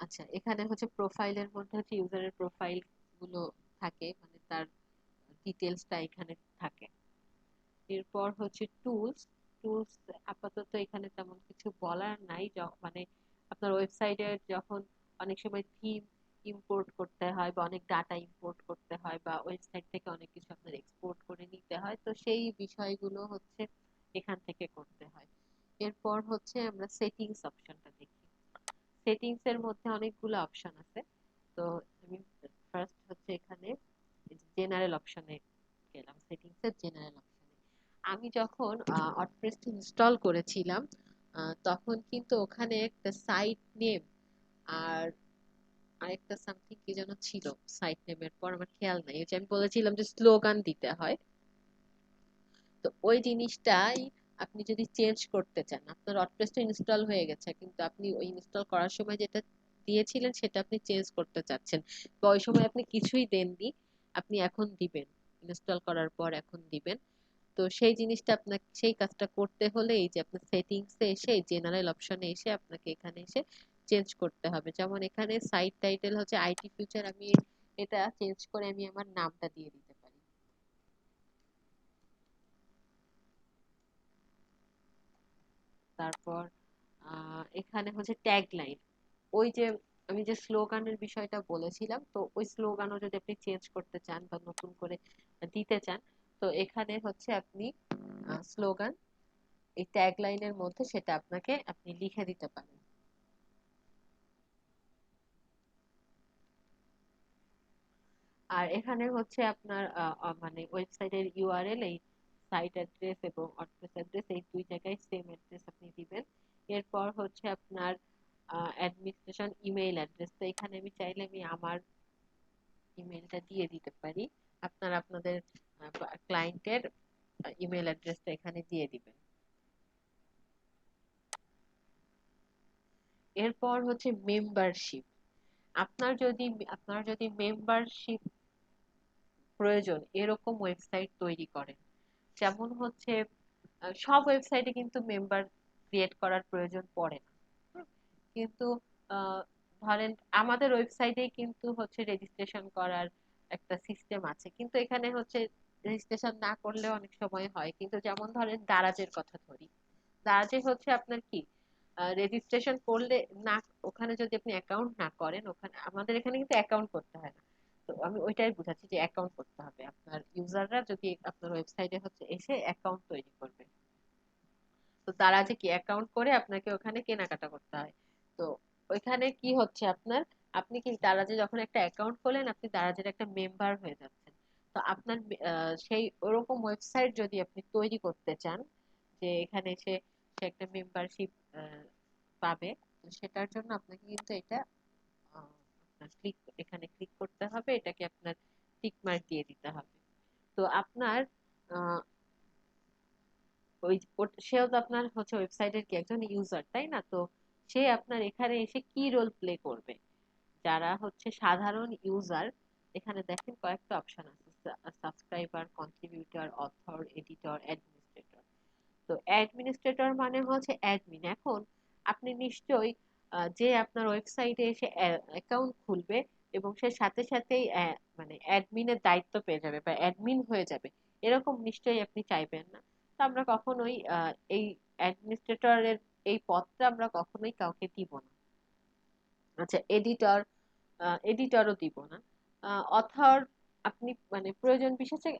আচ্ছা, এখানে হচ্ছে প্রোফাইলের মধ্যে হচ্ছে ইউজারের প্রোফাইল গুলো থাকে, মানে তার ডিটেলসটা এখানে থাকে। এরপর হচ্ছে টুলস। টুলস আপাতত এখানে তেমন কিছু বলার নাই। মানে আপনার ওয়েবসাইটে যখন অনেক সময় থিম ইম্পোর্ট করতে হয়, বা অনেক ডাটা ইম্পোর্ট করতে হয়, বা ওয়েবসাইট থেকে অনেক কিছু আপনার এক্সপোর্ট করে নিতে হয়, তো সেই বিষয়গুলো হচ্ছে এখান থেকে করতে হয়। এরপর হচ্ছে আমরা সেটিংস অপশনটা দেখি। সেটিংস এর মধ্যে অনেকগুলো অপশন আছে। তো আমি ফার্স্ট হচ্ছে এখানে জেনারেল অপশনে গেলাম, সেটিংস এর জেনারেল অপশনে। আমি যখন ওয়ার্ডপ্রেস ইনস্টল করেছিলাম, তখন কিন্তু ওখানে একটা সাইট নেম আর আরেকটা সামথিং কি যেন ছিল সাইট নেমের পর, আমার খেয়াল নাই। ওই যে আমি বলেছিলাম যে স্লোগান দিতে হয়, তো ওই জিনিসটাই আপনি যদি চেঞ্জ করতে চান, আপনার ওয়ার্ডপ্রেস তো ইনস্টল হয়ে গেছে, কিন্তু আপনি ওই ইনস্টল করার সময় যেটা দিয়েছিলেন সেটা আপনি চেঞ্জ করতে চাচ্ছেন, বা ওই সময় আপনি কিছুই দেননি, আপনি এখন দিবেন, ইনস্টল করার পর এখন দিবেন। তো সেই জিনিসটা আপনাকে, সেই কাজটা করতে হলে এই যে আপনার সেটিংসে এসে জেনারেল অপশনে এসে আপনাকে এখানে এসে চেঞ্জ করতে হবে। যেমন এখানে সাইট টাইটেল হচ্ছে আইটি ফিউচার, আমি এটা চেঞ্জ করে আমি আমার নামটা দিয়ে দিতে পারি। তারপর এখানে হচ্ছে ট্যাগ লাইন। ওই যে আমি যে স্লোগানের বিষয়টা বলেছিলাম, তো ওই স্লোগানও যদি আপনি চেঞ্জ করতে চান বা নতুন করে দিতে চান, তো এখানে হচ্ছে আপনি স্লোগান এই ট্যাগ লাইনের মধ্যে সেটা আপনাকে আপনি লিখে দিতে পারেন। আর এখানে হচ্ছে আপনার মানে ওয়েবসাইটের ইউআরএল, এই সাইট অ্যাড্রেস এবং ওয়ার্ডপ্রেস অ্যাড্রেস এই দুই জায়গায় সেম অ্যাড্রেস আপনি দিবেন। এরপর হচ্ছে আপনার অ্যাডমিনিস্ট্রেশন ইমেইল অ্যাড্রেস। তো এখানে আমি চাইলে আমি আমার ইমেইলটা দিয়ে দিতে পারি। আপনারা আপনাদের ক্লায়েন্টের ইমেইল অ্যাড্রেসটা এখানে দিয়ে দিবেন। এরপর হচ্ছে মেম্বারশিপ। আপনার যদি মেম্বারশিপ প্রয়োজন এরকম ওয়েবসাইট তৈরি করেন, যেমন হচ্ছে সব ওয়েবসাইটে কিন্তু মেম্বার ক্রিয়েট করার প্রয়োজন পড়ে না। হুম, কিন্তু আহ, ধরেন আমাদের ওয়েবসাইটে কিন্তু হচ্ছে রেজিস্ট্রেশন করার একটা সিস্টেম আছে, কিন্তু এখানে হচ্ছে রেজিস্ট্রেশন না করলেও অনেক সময় হয়। কিন্তু যেমন ধরেন দারাজের কথা ধরি, দারাজে হচ্ছে আপনার কি রেজিস্ট্রেশন করলে না, ওখানে যদি আপনি অ্যাকাউন্ট না করেন, ওখানে আমাদের এখানে কিন্তু অ্যাকাউন্ট করতে হয় না। তো আমি ওইটাই বুঝাচ্ছি যে অ্যাকাউন্ট করতে হবে, আপনার ইউজাররা যদি আপনার ওয়েবসাইটে হচ্ছে এসে অ্যাকাউন্ট তৈরি করবে। তো তারা যে কি অ্যাকাউন্ট করে আপনাকে ওখানে কেনাকাটা করতে হয়। তো ওইখানে কি হচ্ছে আপনার, আপনি কি দারাজে যখন একটা অ্যাকাউন্ট খোলেন, আপনি দারাজের একটা মেম্বার হয়ে যাচ্ছেন। তো আপনার সেই ওরকম ওয়েবসাইট যদি আপনি তৈরি করতে চান, যে এখানে এসে সে একটা মেম্বারশিপ পাবে, তো সেটার জন্য আপনাকে কিন্তু এটা আপনার এখানে ক্লিক করতে হবে, এটাকে আপনার টিক মার্ক দিয়ে দিতে হবে। তো আপনার আহ, সেও তো আপনার হচ্ছে ওয়েবসাইটের কি একজন ইউজার, তাই না? তো সে আপনার এখানে এসে কি রোল প্লে করবে? যারা হচ্ছে সাধারণ ইউজার, এখানে দেখেন কয়েকটা অপশন আছে: subscriber, contributor, author, editor, administrator. তো অ্যাডমিনিস্ট্রেটর মানে হচ্ছে অ্যাডমিন। এখন আপনি নিশ্চয়ই যে আপনার ওয়েবসাইটে এসে অ্যাকাউন্ট খুলবে এবং সে সাথে সাথেই মানে অ্যাডমিনের দায়িত্ব পেয়ে যাবে বা অ্যাডমিন হয়ে যাবে, এরকম নিশ্চয়ই আপনি চাইবেন না। তো আমরা কখনোই এই অ্যাডমিনিস্ট্রেটরের এই পদটা আমরা কখনোই কাউকে দিব না। আচ্ছা, এডিটরও দিব না। অথর আপনি মানে প্রয়োজন বিশেষে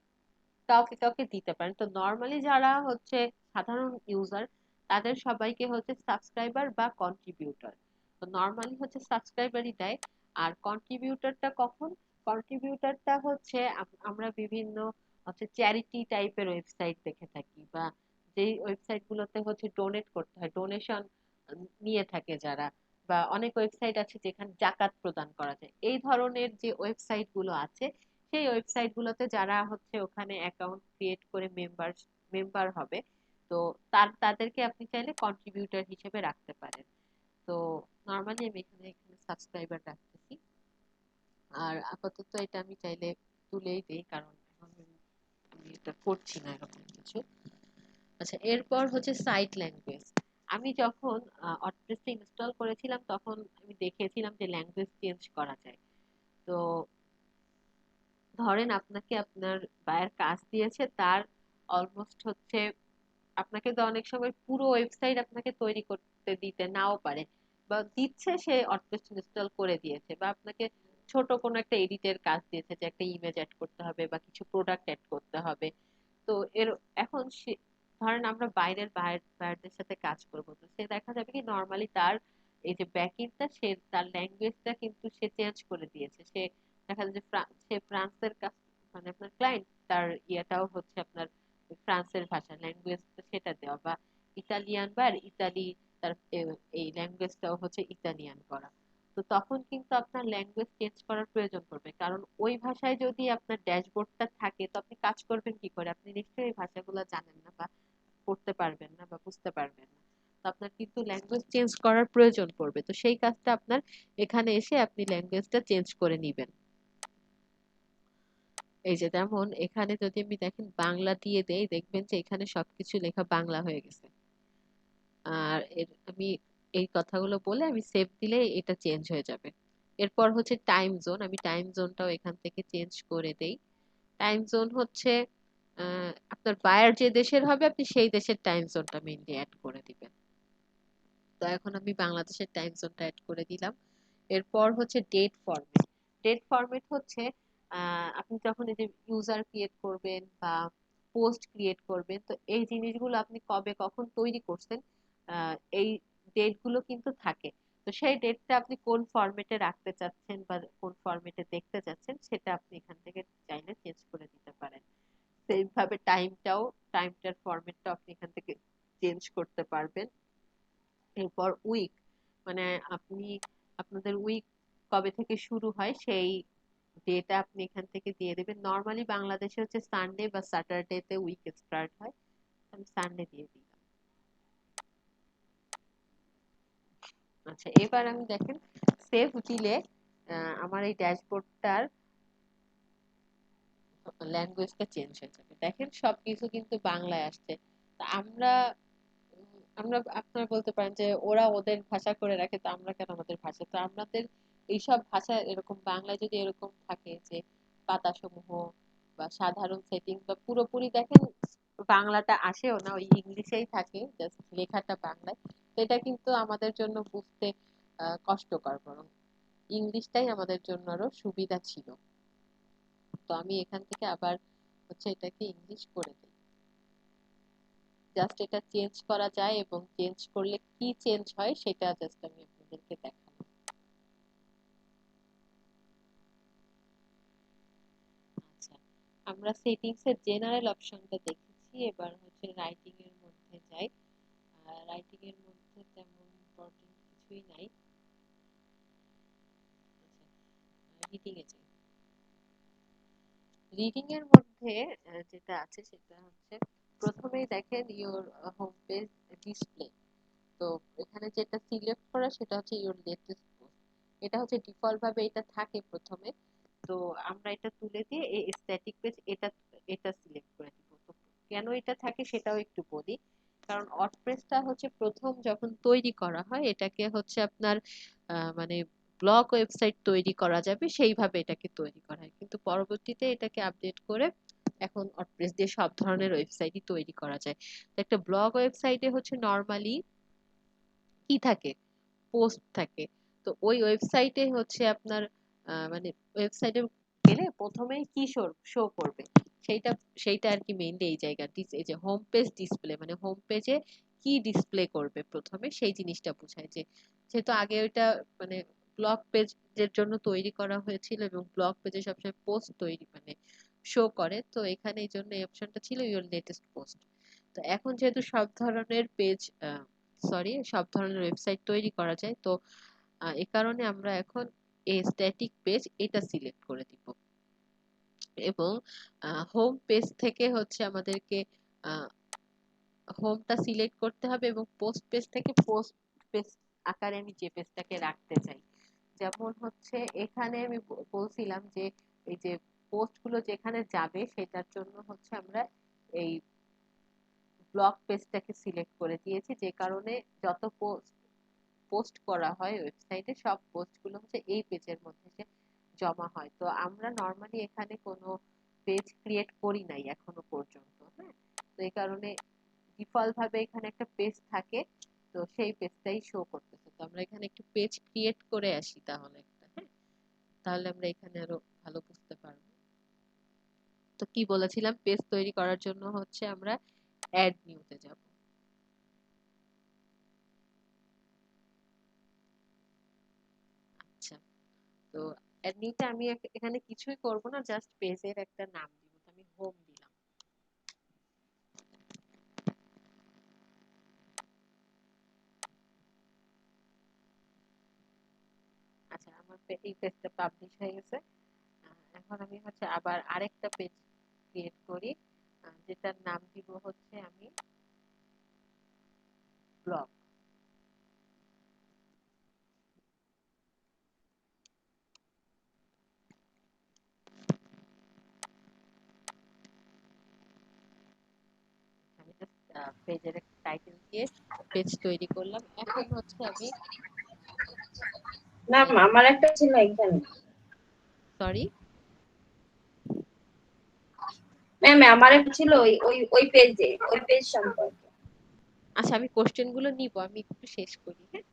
কাউকে কাউকে দিতে পারেন। তো নর্মালি যারা হচ্ছে সাধারণ ইউজার, তাদের সবাইকে হচ্ছে সাবস্ক্রাইবার বা কন্ট্রিবিউটর। তো নর্মালি হচ্ছে সাবস্ক্রাইবারই দেয়। আর কন্ট্রিবিউটরটা কখন? কন্ট্রিবিউটরটা হচ্ছে আমরা বিভিন্ন হচ্ছে চ্যারিটি টাইপের ওয়েবসাইট দেখে থাকি, বা যেই ওয়েবসাইট গুলোতে হচ্ছে ডোনেট করতে হয়, ডোনেশন নিয়ে থাকে যারা, বা অনেক ওয়েবসাইট আছে যেখানে জাকাত প্রদান করা যায়, এই ধরনের যে ওয়েবসাইট গুলো আছে, সেই ওয়েবসাইট গুলোতে যারা হচ্ছে ওখানে অ্যাকাউন্ট ক্রিয়েট করে মেম্বার হবে, তো তাদেরকে আপনি চাইলে কন্ট্রিবিউটর হিসেবে রাখতে পারেন। তো নর্মালি আমি এখানে এখানে সাবস্ক্রাইবার রাখতেছি। আর আপাতত এটা আমি চাইলে তুলেই দেই, কারণ এখন আমি এটা করছি না এরকম কিছু। আচ্ছা, এরপর হচ্ছে সাইট ল্যাঙ্গুয়েজ। আমি যখন ওয়ার্ডপ্রেসটা ইনস্টল করেছিলাম, তখন আমি দেখেছিলাম যে ল্যাঙ্গুয়েজ চেঞ্জ করা যায়। তো ধরেন আপনাকে আপনার বায়ার কাজ দিয়েছে, তার অলমোস্ট হচ্ছে, আপনাকে তো অনেক সময় পুরো ওয়েবসাইট আপনাকে তৈরি করতে দিতে নাও পারে, বা দিচ্ছে সে অটোমেশন ইনস্টল করে দিয়েছে, বা আপনাকে ছোট কোনো একটা এডিটের কাজ দিয়েছে যে একটা ইমেজ অ্যাড করতে হবে বা কিছু প্রোডাক্ট অ্যাড করতে হবে। তো এখন সে, ধরেন আমরা বায়ারদের সাথে কাজ করব, তো সে দেখা যাবে কি নর্মালি তার এই যে ব্যাকএন্ডটা, সে তার ল্যাঙ্গুয়েজটা কিন্তু সে চেঞ্জ করে দিয়েছে। সে দেখা যায় যে সে ফ্রান্সের কাছ, মানে আপনার ক্লায়েন্ট, তার ইয়েটাও হচ্ছে আপনার ফ্রান্সের ভাষা ল্যাঙ্গুয়েজ সেটা দেওয়া, বা ইতালিয়ান বা ইতালি, তার এই ল্যাঙ্গুয়েজটাও হচ্ছে ইতালিয়ান করা। তো তখন কিন্তু আপনার ল্যাঙ্গুয়েজ চেঞ্জ করার প্রয়োজন পড়বে, কারণ ওই ভাষায় যদি আপনার ড্যাশবোর্ডটা থাকে, তো আপনি কাজ করবেন কি করে? আপনি নিশ্চয়ই এই ভাষাগুলো জানেন না, বা পড়তে পারবেন না, বা বুঝতে পারবেন না। তো আপনার কিন্তু ল্যাঙ্গুয়েজ চেঞ্জ করার প্রয়োজন পড়বে। তো সেই কাজটা আপনার এখানে এসে আপনি ল্যাঙ্গুয়েজটা চেঞ্জ করে নিবেন। এই যে যেমন এখানে যদি আমি দেখেন বাংলা দিয়ে দেই, দেখবেন যে এখানে সবকিছু লেখা বাংলা হয়ে গেছে। আর আমি এই কথাগুলো বলে আমি সেভ দিলে এটা চেঞ্জ হয়ে যাবে। এরপর হচ্ছে টাইম জোন, আমি টাইম জোনটাও এখান থেকে চেঞ্জ করে দেই। টাইম জোন হচ্ছে আপনার বায়ার যে দেশের হবে, আপনি সেই দেশের টাইম জোনটা মেইনলি অ্যাড করে দিবেন। তো এখন আমি বাংলাদেশের টাইম জোনটা অ্যাড করে দিলাম। এরপর হচ্ছে ডেট ফরম্যাট। ডেট ফরম্যাট হচ্ছে আপনি যখন এই যে ইউজার ক্রিয়েট করবেন বা পোস্ট ক্রিয়েট করবেন, তো এই জিনিসগুলো আপনি কবে কখন তৈরি করছেন, এই ডেট গুলো কিন্তু থাকে। তো সেই ডেটটা আপনি কোন ফরম্যাটে রাখতে চাচ্ছেন বা কোন ফরম্যাটে দেখতে চাচ্ছেন, সেটা আপনি এখান থেকে চাইলে চেঞ্জ করে দিতে পারেন। সেম ভাবে টাইমটার ফরম্যাটটা আপনি এখান থেকে চেঞ্জ করতে পারবেন। এরপর উইক, মানে আপনি আপনাদের উইক কবে থেকে শুরু হয়, সেই ডেটা আপনি এখান থেকে দিয়ে দেবেন। নর্মালি বাংলাদেশে হচ্ছে সানডে বা স্যাটারডে তে উইক স্টার্ট হয়, আমি সানডে দিয়ে দিলাম। আচ্ছা, এবার আমি দেখেন সেভ দিলে আমার এই ড্যাশবোর্ডটার ল্যাঙ্গুয়েজটা চেঞ্জ হয়ে যাবে। দেখেন সবকিছু কিন্তু বাংলায় আসছে। তা আমরা আপনারা বলতে পারেন যে ওরা ওদের ভাষা করে রাখে, তো আমরা কেন আমাদের ভাষা? তো আমাদের এইসব ভাষা এরকম বাংলায় যদি এরকম থাকে যে পাতা সমূহ বা সাধারণ সেটিং বা পুরোপুরি দেখেন বাংলাটা আসেও না, ওই ইংলিশেই থাকে, জাস্ট লেখাটা বাংলায়, তো এটা কিন্তু আমাদের জন্য বুঝতে কষ্টকর। বরং ইংলিশটাই আমাদের জন্য আরো সুবিধা ছিল। তো আমি এখান থেকে আবার হচ্ছে এটাকে ইংলিশ করে দিই। জাস্ট এটা চেঞ্জ করা যায় এবং চেঞ্জ করলে কি চেঞ্জ হয় সেটা জাস্ট আমি আপনাদেরকে দেখাবো। আচ্ছা, আমরা সেটিংস এর জেনারেল অপশনটা দেখেছি, এবার হচ্ছে রাইটিং এর মধ্যে যাই। রাইটিং এর মধ্যে তেমন ইম্পর্টেন্ট কিছুই নাই। আচ্ছা, রিডিং এ যাই। রিডিং এর মধ্যে যেটা আছে সেটা হচ্ছে প্রথমেই দেখেন ইওর হোম পেজ ডিসপ্লে। তো এখানে যেটা সিলেক্ট করা সেটা হচ্ছে ইওর লেটেস্ট পোস্ট। এটা হচ্ছে ডিফল্ট ভাবে এটা থাকে প্রথমে। তো আমরা এটা তুলে দিয়ে এই স্ট্যাটিক পেজ এটা এটা সিলেক্ট করে দিব। তো কেন এটা থাকে সেটাও একটু বলি। কারণ ওয়ার্ডপ্রেসটা হচ্ছে প্রথম যখন তৈরি করা হয় এটাকে হচ্ছে আপনার মানে ব্লগ ওয়েবসাইট তৈরি করা যাবে সেইভাবে এটাকে তৈরি করা হয়, কিন্তু পরবর্তীতে এটাকে আপডেট করে এখন ওয়ার্ডপ্রেস দিয়ে সব ধরনের ওয়েবসাইটই তৈরি করা যায়। তো একটা ব্লগ ওয়েবসাইটে হচ্ছে নর্মালি কি থাকে, পোস্ট থাকে। তো ওই ওয়েবসাইটে হচ্ছে আপনার মানে ওয়েবসাইটে গেলে প্রথমেই কি শো শো করবে সেইটা সেইটা আর কি মেইনলি এই জায়গা এই যে হোম পেজ ডিসপ্লে মানে হোম পেজে কি ডিসপ্লে করবে প্রথমে সেই জিনিসটা বোঝায়। যে যেহেতু আগে ওইটা মানে ব্লগ পেজের জন্য তৈরি করা হয়েছিল এবং ব্লগ পেজে সবসময় পোস্ট তৈরি মানে শো করে, তো এখানে এই জন্য এই অপশনটা ছিল ইওর লেটেস্ট পোস্ট। তো এখন যেহেতু সব ধরনের পেজ সব ধরনের ওয়েবসাইট তৈরি করা যায়, তো এ কারণে আমরা এখন এই স্ট্যাটিক পেজ এটা সিলেক্ট করে দিব এবং হোম পেজ থেকে হচ্ছে আমাদেরকে হোমটা সিলেক্ট করতে হবে এবং পোস্ট পেজ থেকে পোস্ট পেজ আকারে আমি যে পেজটাকে রাখতে চাই। যেমন হচ্ছে এখানে আমি বলছিলাম যে এই যে পোস্ট গুলো যেখানে যাবে সেটার জন্য হচ্ছে আমরা এই ব্লগ পেজটাকে সিলেক্ট করে দিয়েছি, যে কারণে যত পোস্ট পোস্ট করা হয় ওয়েবসাইটে সব পোস্ট গুলো হচ্ছে এই পেজের মধ্যে এসে জমা হয়। তো আমরা নর্মালি এখানে কোনো পেজ ক্রিয়েট করি নাই এখনো পর্যন্ত, হ্যাঁ। তো এই কারণে ডিফল্ট ভাবে এখানে একটা পেজ থাকে, তো সেই পেজটাই শো করতেছে। তো আমরা এখানে একটু পেজ ক্রিয়েট করে আসি তাহলে একটা, হ্যাঁ, তাহলে আমরা এখানে আরো ভালো বুঝতে পারবো। তো কি বলেছিলাম, পেজ তৈরি করার জন্য হচ্ছে আমরা অ্যাড নিউতে যাব। আচ্ছা, তো এমনিতে আমি এখানে কিছুই করব না, জাস্ট পেজের একটা নাম দিব। তো আমি হোম দিলাম। আচ্ছা, আমার এই পেজটা পাবলিশ হয়ে গেছে। এখন আমি হচ্ছে আবার আরেকটা পেজ ক্রিয়েট করি, যেটার নাম দিব হচ্ছে আমি ব্লগ। আমি জাস্ট পেজের একটা টাইটেল দিয়ে পেজ তৈরি করলাম। এখন হচ্ছে আমি ম্যাম আমার একটা ছিল এখানে। সরি ম্যাম আমার একটা ছিল ওই ওই ওই পেজে ওই পেজ সম্পর্কে। আচ্ছা, আমি কোশ্চেন গুলো নিব, আমি একটু শেষ করি, হ্যাঁ।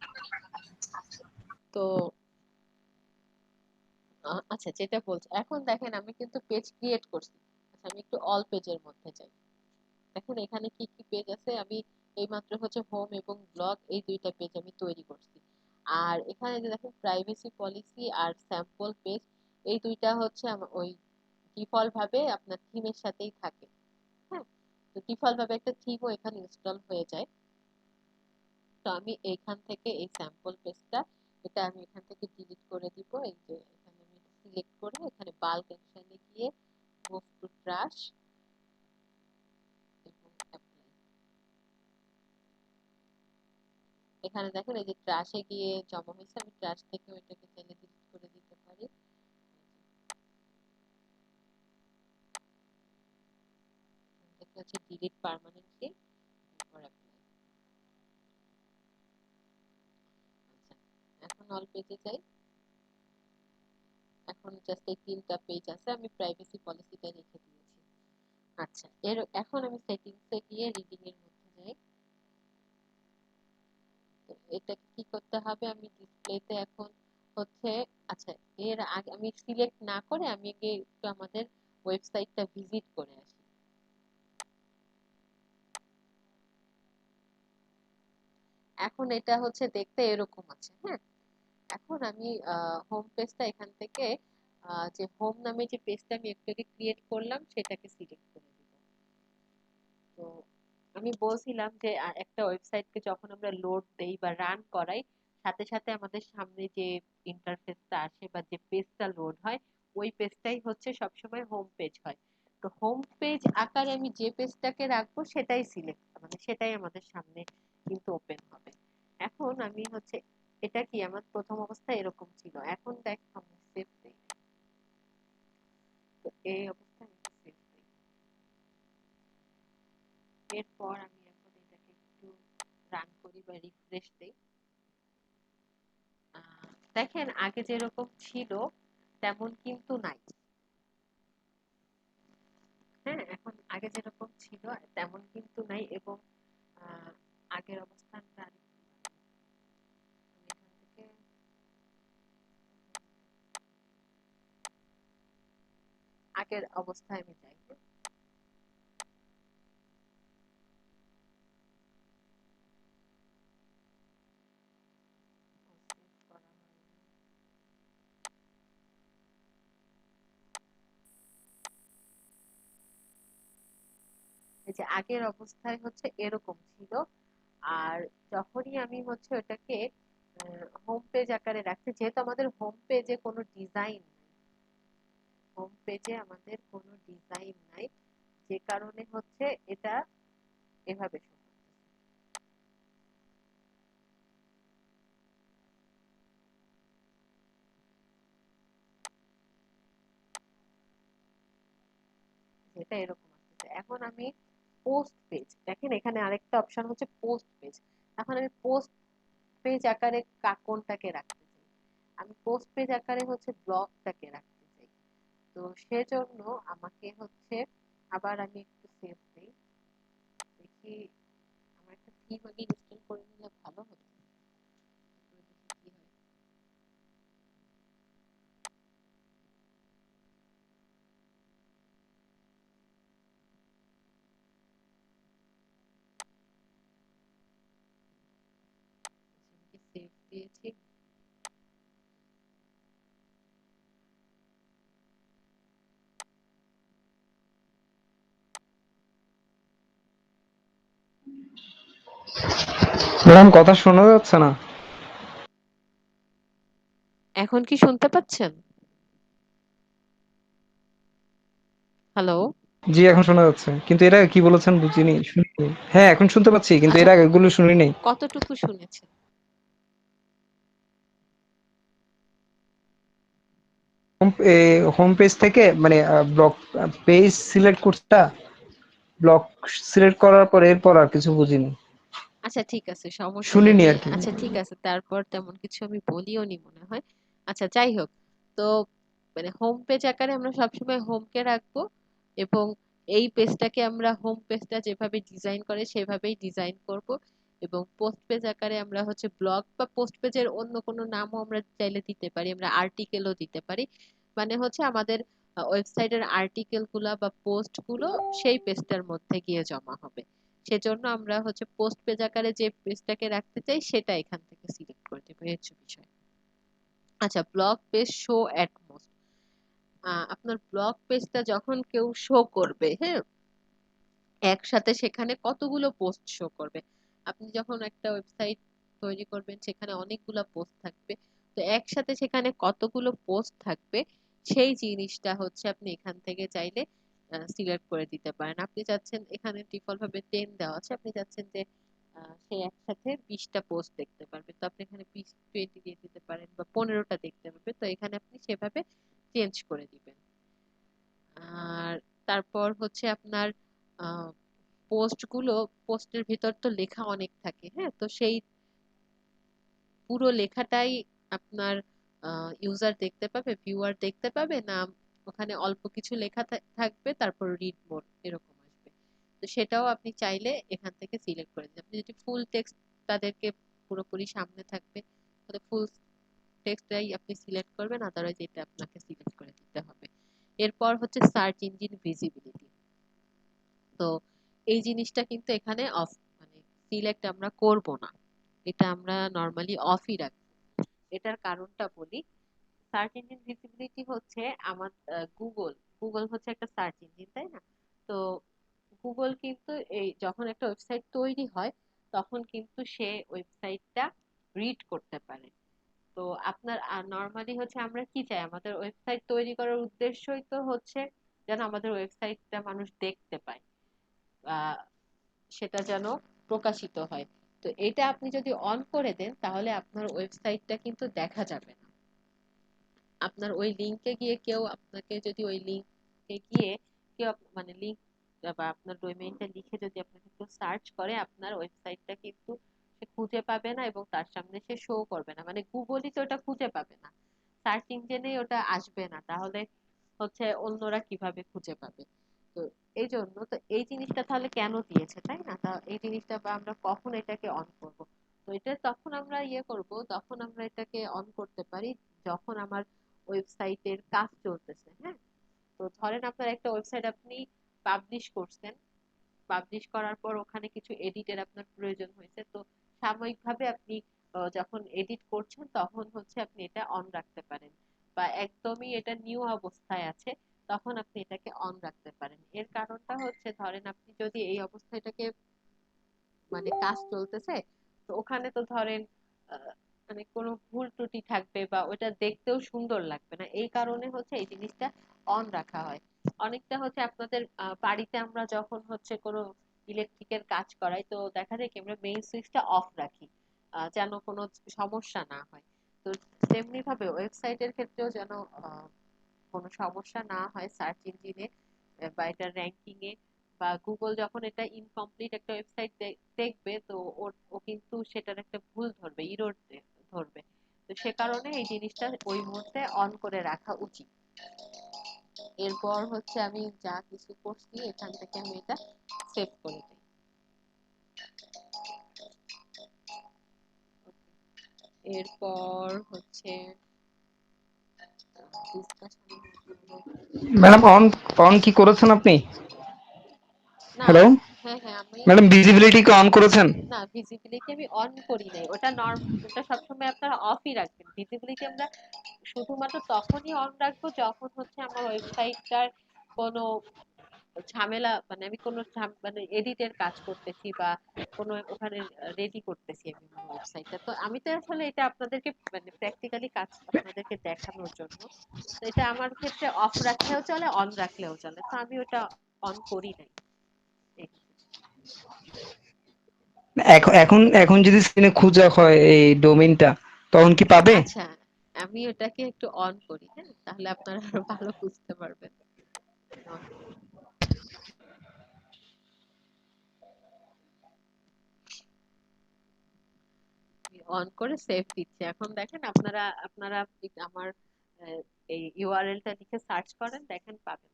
তো আচ্ছা, যেটা বলছি এখন দেখেন আমি কিন্তু পেজ ক্রিয়েট করছি। আচ্ছা, আমি একটু অল পেজের মধ্যে যাই। দেখুন এখানে কি কি পেজ আছে, আমি এইমাত্র হচ্ছে হোম এবং ব্লগ এই দুইটা পেজ আমি তৈরি করছি। আর এখানে যে দেখেন প্রাইভেসি পলিসি আর স্যাম্পল পেজ, এই দুইটা হচ্ছে ওই ডিফল্ট ভাবে আপনার থিমের সাথেই থাকে, হ্যাঁ। তো ডিফল্ট ভাবে একটা থিমও এখানে ইনস্টল হয়ে যায়। তো আমি এইখান থেকে এই স্যাম্পল পেজটা এটা আমি এখান থেকে ডিলিট করে দিব। এই যে এখানে আমি সিলেক্ট করে এখানে বাল্ক অপশনে গিয়ে মুভ টু ট্রাশ এবং অ্যাপ্লাই। এখানে দেখেন এই যে ট্রাশে গিয়ে জমা হয়েছে, আমি ট্রাশ থেকে ওইটাকে চাইলে ডিলিট করে দিতে পারি। এটা হচ্ছে ডিলিট পার্মানেন্টলি, তারপর অ্যাপ্লাই। অল পেজে যাই। এখন জাস্ট এই 3টা পেজ আছে, আমি প্রাইভেসি পলিসিটা রেখে দিয়েছি। আচ্ছা, এখন আমি সেটিংসে গিয়ে রিডিং এর মধ্যে যাই। তো এটাকে কি করতে হবে, আমি ডিসপ্লেতে এখন হচ্ছে, আচ্ছা এর আগে আমি সিলেক্ট না করে আমি আগে একটু আমাদের ওয়েবসাইটটা ভিজিট করে আসি। এখন এটা হচ্ছে দেখতে এরকম আছে, হ্যাঁ। এখন আমি হোম পেজটা এখান থেকে যে হোম নামে যে পেজটা আমি একটু আগে ক্রিয়েট করলাম সেটাকে সিলেক্ট করে দিব। তো আমি বলছিলাম যে একটা ওয়েবসাইটকে যখন আমরা লোড দেই বা রান করাই, সাথে সাথে আমাদের সামনে যে ইন্টারফেসটা আসে বা যে পেজটা লোড হয়, ওই পেজটাই হচ্ছে সবসময় হোম পেজ হয়। তো হোম পেজ আকারে আমি যে পেজটাকে রাখবো সেটাই সিলেক্ট, মানে সেটাই আমাদের সামনে কিন্তু ওপেন হবে। এখন আমি হচ্ছে, এটা কি আমার প্রথম অবস্থায় এরকম ছিল, এখন দেখ আমি সেভ দেই। তো এই অবস্থায় আমি সেভ দেই। এরপর আমি এখন এটাকে একটু রান করি বা রিফ্রেশ দেই। দেখেন আগে যেরকম ছিল তেমন কিন্তু নাই। হ্যাঁ, এখন আগে যেরকম ছিল তেমন কিন্তু নাই, এবং আগের অবস্থানটা আরেকটু ভালো। আমি এখান থেকে আগের অবস্থায় আমি যাই। এই যে আগের অবস্থায় হচ্ছে এরকম ছিল, আর যখনই আমি হচ্ছে ওটাকে হোম পেজ আকারে রাখছি, যেহেতু আমাদের হোম পেজে কোনো ডিজাইন, হোম পেজে আমাদের কোনো ডিজাইন নাই, যে কারণে হচ্ছে এটা এভাবে শো করতেছে। এটা এরকম আসতেছে। এখন আমি পোস্ট পেজ, দেখেন এখানে আরেকটা অপশন হচ্ছে পোস্ট পেজ। এখন আমি পোস্ট পেজ আকারে কোনটাকে রাখতে চাই, আমি পোস্ট পেজ আকারে হচ্ছে ব্লগটাকে রাখতে চাই। তো সেজন্য আমাকে হচ্ছে, আবার আমি একটু সেভ দিই, দেখি আমার একটা থিম আগে ইনস্টল করে নিলে ভালো হতো। তারপরে দেখি কি হয়। আচ্ছা, আমি সেভ দিয়েছি। ম্যাডাম কথা শোনা যাচ্ছে না। এখন কি শুনতে পাচ্ছেন? হ্যালো। জি এখন শোনা যাচ্ছে, কিন্তু এর আগে কি বলেছেন বুঝিনি, শুনিনি। হ্যাঁ এখন শুনতে পাচ্ছি, কিন্তু আচ্ছা, এর আগে এগুলো শুনি নাই। কতটুকু শুনেছেন? হোম পেজ থেকে মানে ব্লক পেজ সিলেক্ট করতে, ব্লক সিলেক্ট করার পর এরপর আর কিছু বুঝিনি, আচ্ছা ঠিক আছে, সমস্যা নেই। শুনিনি আমি আর কি। আচ্ছা ঠিক আছে, তারপর তেমন কিছু আমি বলিও নি মনে হয়। আচ্ছা যাই হোক, তো মানে হোম পেজ আকারে আমরা সবসময় হোমকে রাখবো, এবং এই পেজটাকে আমরা হোম পেজটা যেভাবে ডিজাইন করে সেভাবেই ডিজাইন করব। এবং পোস্ট পেজ আকারে আমরা হচ্ছে ব্লগ বা পোস্ট পেজের অন্য কোনো নামও আমরা চাইলে দিতে পারি, আমরা আর্টিকেলও দিতে পারি। মানে হচ্ছে আমাদের ওয়েবসাইটের আর্টিকেল গুলা বা পোস্ট গুলো সেই পেজটার মধ্যে গিয়ে জমা হবে। সেজন্য আমরা হচ্ছে পোস্ট পেজ আকারে যে পেজটাকে রাখতে চাই সেটা এখান থেকে সিলেক্ট করে দেবো, এই হচ্ছে বিষয়। আচ্ছা, blog page show at most, আপনার ব্লগ পেজটা যখন কেউ শো করবে, হ্যাঁ, একসাথে সেখানে কতগুলো পোস্ট শো করবে। আপনি যখন একটা ওয়েবসাইট তৈরি করবেন সেখানে অনেকগুলো পোস্ট থাকবে, তো একসাথে সেখানে কতগুলো পোস্ট থাকবে সেই জিনিসটা হচ্ছে আপনি এখান থেকে চাইলে সিলেক্ট করে দিতে পারেন। আপনি চাচ্ছেন, এখানে ডিফল্ট ভাবে 10 দেওয়া আছে, আপনি চাচ্ছেন যে সে একসাথে 20টা পোস্ট দেখতে পারবে, তো আপনি এখানে 20 দিয়ে দিতে পারেন, বা 15টা দেখতে পারবে, তো এখানে আপনি সেভাবে চেঞ্জ করে দিবেন। আর তারপর হচ্ছে আপনার পোস্ট গুলো, পোস্টের ভিতর তো লেখা অনেক থাকে, হ্যাঁ, তো সেই পুরো লেখাটাই আপনার ইউজার দেখতে পাবে, ভিউয়ার দেখতে পাবে, না ওখানে অল্প কিছু লেখা থাকবে তারপর রিড মোড এরকম আসবে। তো সেটাও আপনি চাইলে এখান থেকে সিলেক্ট করে দিন। আপনি যদি ফুল টেক্সট তাদেরকে পুরোপুরি সামনে থাকবে তাহলে ফুল টেক্সটটাই আপনি সিলেক্ট করবেন, আদারওয়াইজ এটা আপনাকে সিলেক্ট করে দিতে হবে। এরপর হচ্ছে সার্চ ইঞ্জিন ভিজিবিলিটি। তো এই জিনিসটা কিন্তু এখানে অফ, মানে সিলেক্ট আমরা করব না, এটা আমরা নরমালি অফই রাখবো। এটার কারণটা বলি। সার্চ ইঞ্জিন ভিজিবিলিটি হচ্ছে আমার গুগল, গুগল হচ্ছে একটা সার্চ ইঞ্জিন, তাই না? তো গুগল কিন্তু এই যখন একটা ওয়েবসাইট তৈরি হয় তখন কিন্তু সে ওয়েবসাইটটা রিড করতে পারে। তো আপনার নরমালি হচ্ছে আমরা কি চাই, আমাদের ওয়েবসাইট তৈরি করার উদ্দেশ্যই তো হচ্ছে যেন আমাদের ওয়েবসাইটটা মানুষ দেখতে পায়, বা সেটা যেন প্রকাশিত হয়। তো এটা আপনি যদি অন করে দেন তাহলে আপনার ওয়েবসাইটটা কিন্তু দেখা যাবে না। আপনার ওই লিংকে গিয়ে কেউ আপনাকে যদি ওই লিংকে গিয়ে কেউ মানে লিংক বা আপনার ডোমেইনটা লিখে যদি আপনাকে কেউ সার্চ করে আপনার ওয়েবসাইটটা কিন্তু সে খুঁজে পাবে না এবং তার সামনে সে শো করবে না, মানে গুগলই তো ওটা খুঁজে পাবে না, সার্চ ইঞ্জিনে ওটা আসবে না, তাহলে হচ্ছে অন্যরা কিভাবে খুঁজে পাবে? তো এই জন্য তো এই জিনিসটা তাহলে কেন দিয়েছে, তাই না? তা এই জিনিসটা বা আমরা কখন এটাকে অন করব? তো এটা তখন আমরা করব, তখন আমরা এটাকে অন করতে পারি যখন আমার ওয়েবসাইটের কাজ চলতেছে। হ্যাঁ, তো ধরেন আপনার একটা ওয়েবসাইট আপনি পাবলিশ করছেন, পাবলিশ করার পর ওখানে কিছু এডিটের আপনার প্রয়োজন হয়েছে, তো সাময়িকভাবে আপনি যখন এডিট করছেন তখন হচ্ছে আপনি এটা অন রাখতে পারেন, বা একদমই এটা নিউ অবস্থায় আছে তখন আপনি এটাকে অন রাখতে পারেন। এর কারণটা হচ্ছে ধরেন আপনি যদি এই অবস্থায় এটাকে মানে কাজ চলতেছে, তো ওখানে তো ধরেন মানে কোনো ভুল ত্রুটি থাকবে বা ওটা দেখতেও সুন্দর লাগবে না, এই কারণে হচ্ছে এই জিনিসটা অন রাখা হয়। অনেকটা হচ্ছে আপনাদের বাড়িতে আমরা যখন হচ্ছে কোনো ইলেকট্রিকের কাজ করাই তো দেখা যায় কি আমরা মেইন সুইচটা অফ রাখি, যেন কোনো সমস্যা না হয়। তো তেমনি ভাবে ওয়েবসাইটের ক্ষেত্রেও যেন কোনো সমস্যা না হয় সার্চ ইঞ্জিনে বা এটা র্যাঙ্কিং এ, বা গুগল যখন এটা ইনকমপ্লিট একটা ওয়েবসাইট দেখবে তো ও কিন্তু সেটার একটা ভুল ধরবে, ইরর ধরবে। তো সে কারণে এই জিনিসটা ওই মুহূর্তে অন করে রাখা উচিত। এরপর হচ্ছে আমি যা কিছু করছি এখান থেকে আমি এটা সেভ করে দিই। এরপর হচ্ছে ম্যাডাম অন অন কি করেছেন আপনি? না, হ্যালো হ্যাঁ হ্যাঁ আমি ম্যাডাম, ভিজিবিলিটি কি অন করেছেন? না, ভিজিবিলিটি আমি অন করি নাই, ওটা ওটা সবসময় আপনারা অফই রাখবেন। ভিজিবিলিটি আমরা শুধুমাত্র তখনই অন রাখবো যখন হচ্ছে আমার ওয়েবসাইটটার কোনো ঝামেলা, মানে আমি কোনো মানে এডিটের কাজ করতেছি বা কোনো ওখানে রেডি করতেছি আমি আমার ওয়েবসাইটটা। তো আমি তো আসলে এটা আপনাদেরকে মানে প্র্যাকটিক্যালি কাজ আপনাদেরকে দেখানোর জন্য, তো এটা আমার ক্ষেত্রে অফ রাখলেও চলে, অন রাখলেও চলে, তো আমি ওটা অন করি নাই। এখন এখন এখন যদি স্ক্রিনে খোঁজা হয় এই ডোমেইনটা তখন কি পাবে? আচ্ছা, আমি ওটাকে একটু অন করি, হ্যাঁ, তাহলে আপনারা আরো ভালো বুঝতে পারবেন। অন করি। অন করে সেভ দিচ্ছি। এখন দেখেন আপনারা আপনারা আমার আহ, এই ইউআরএলটা লিখে সার্চ করেন, দেখেন পাবেন।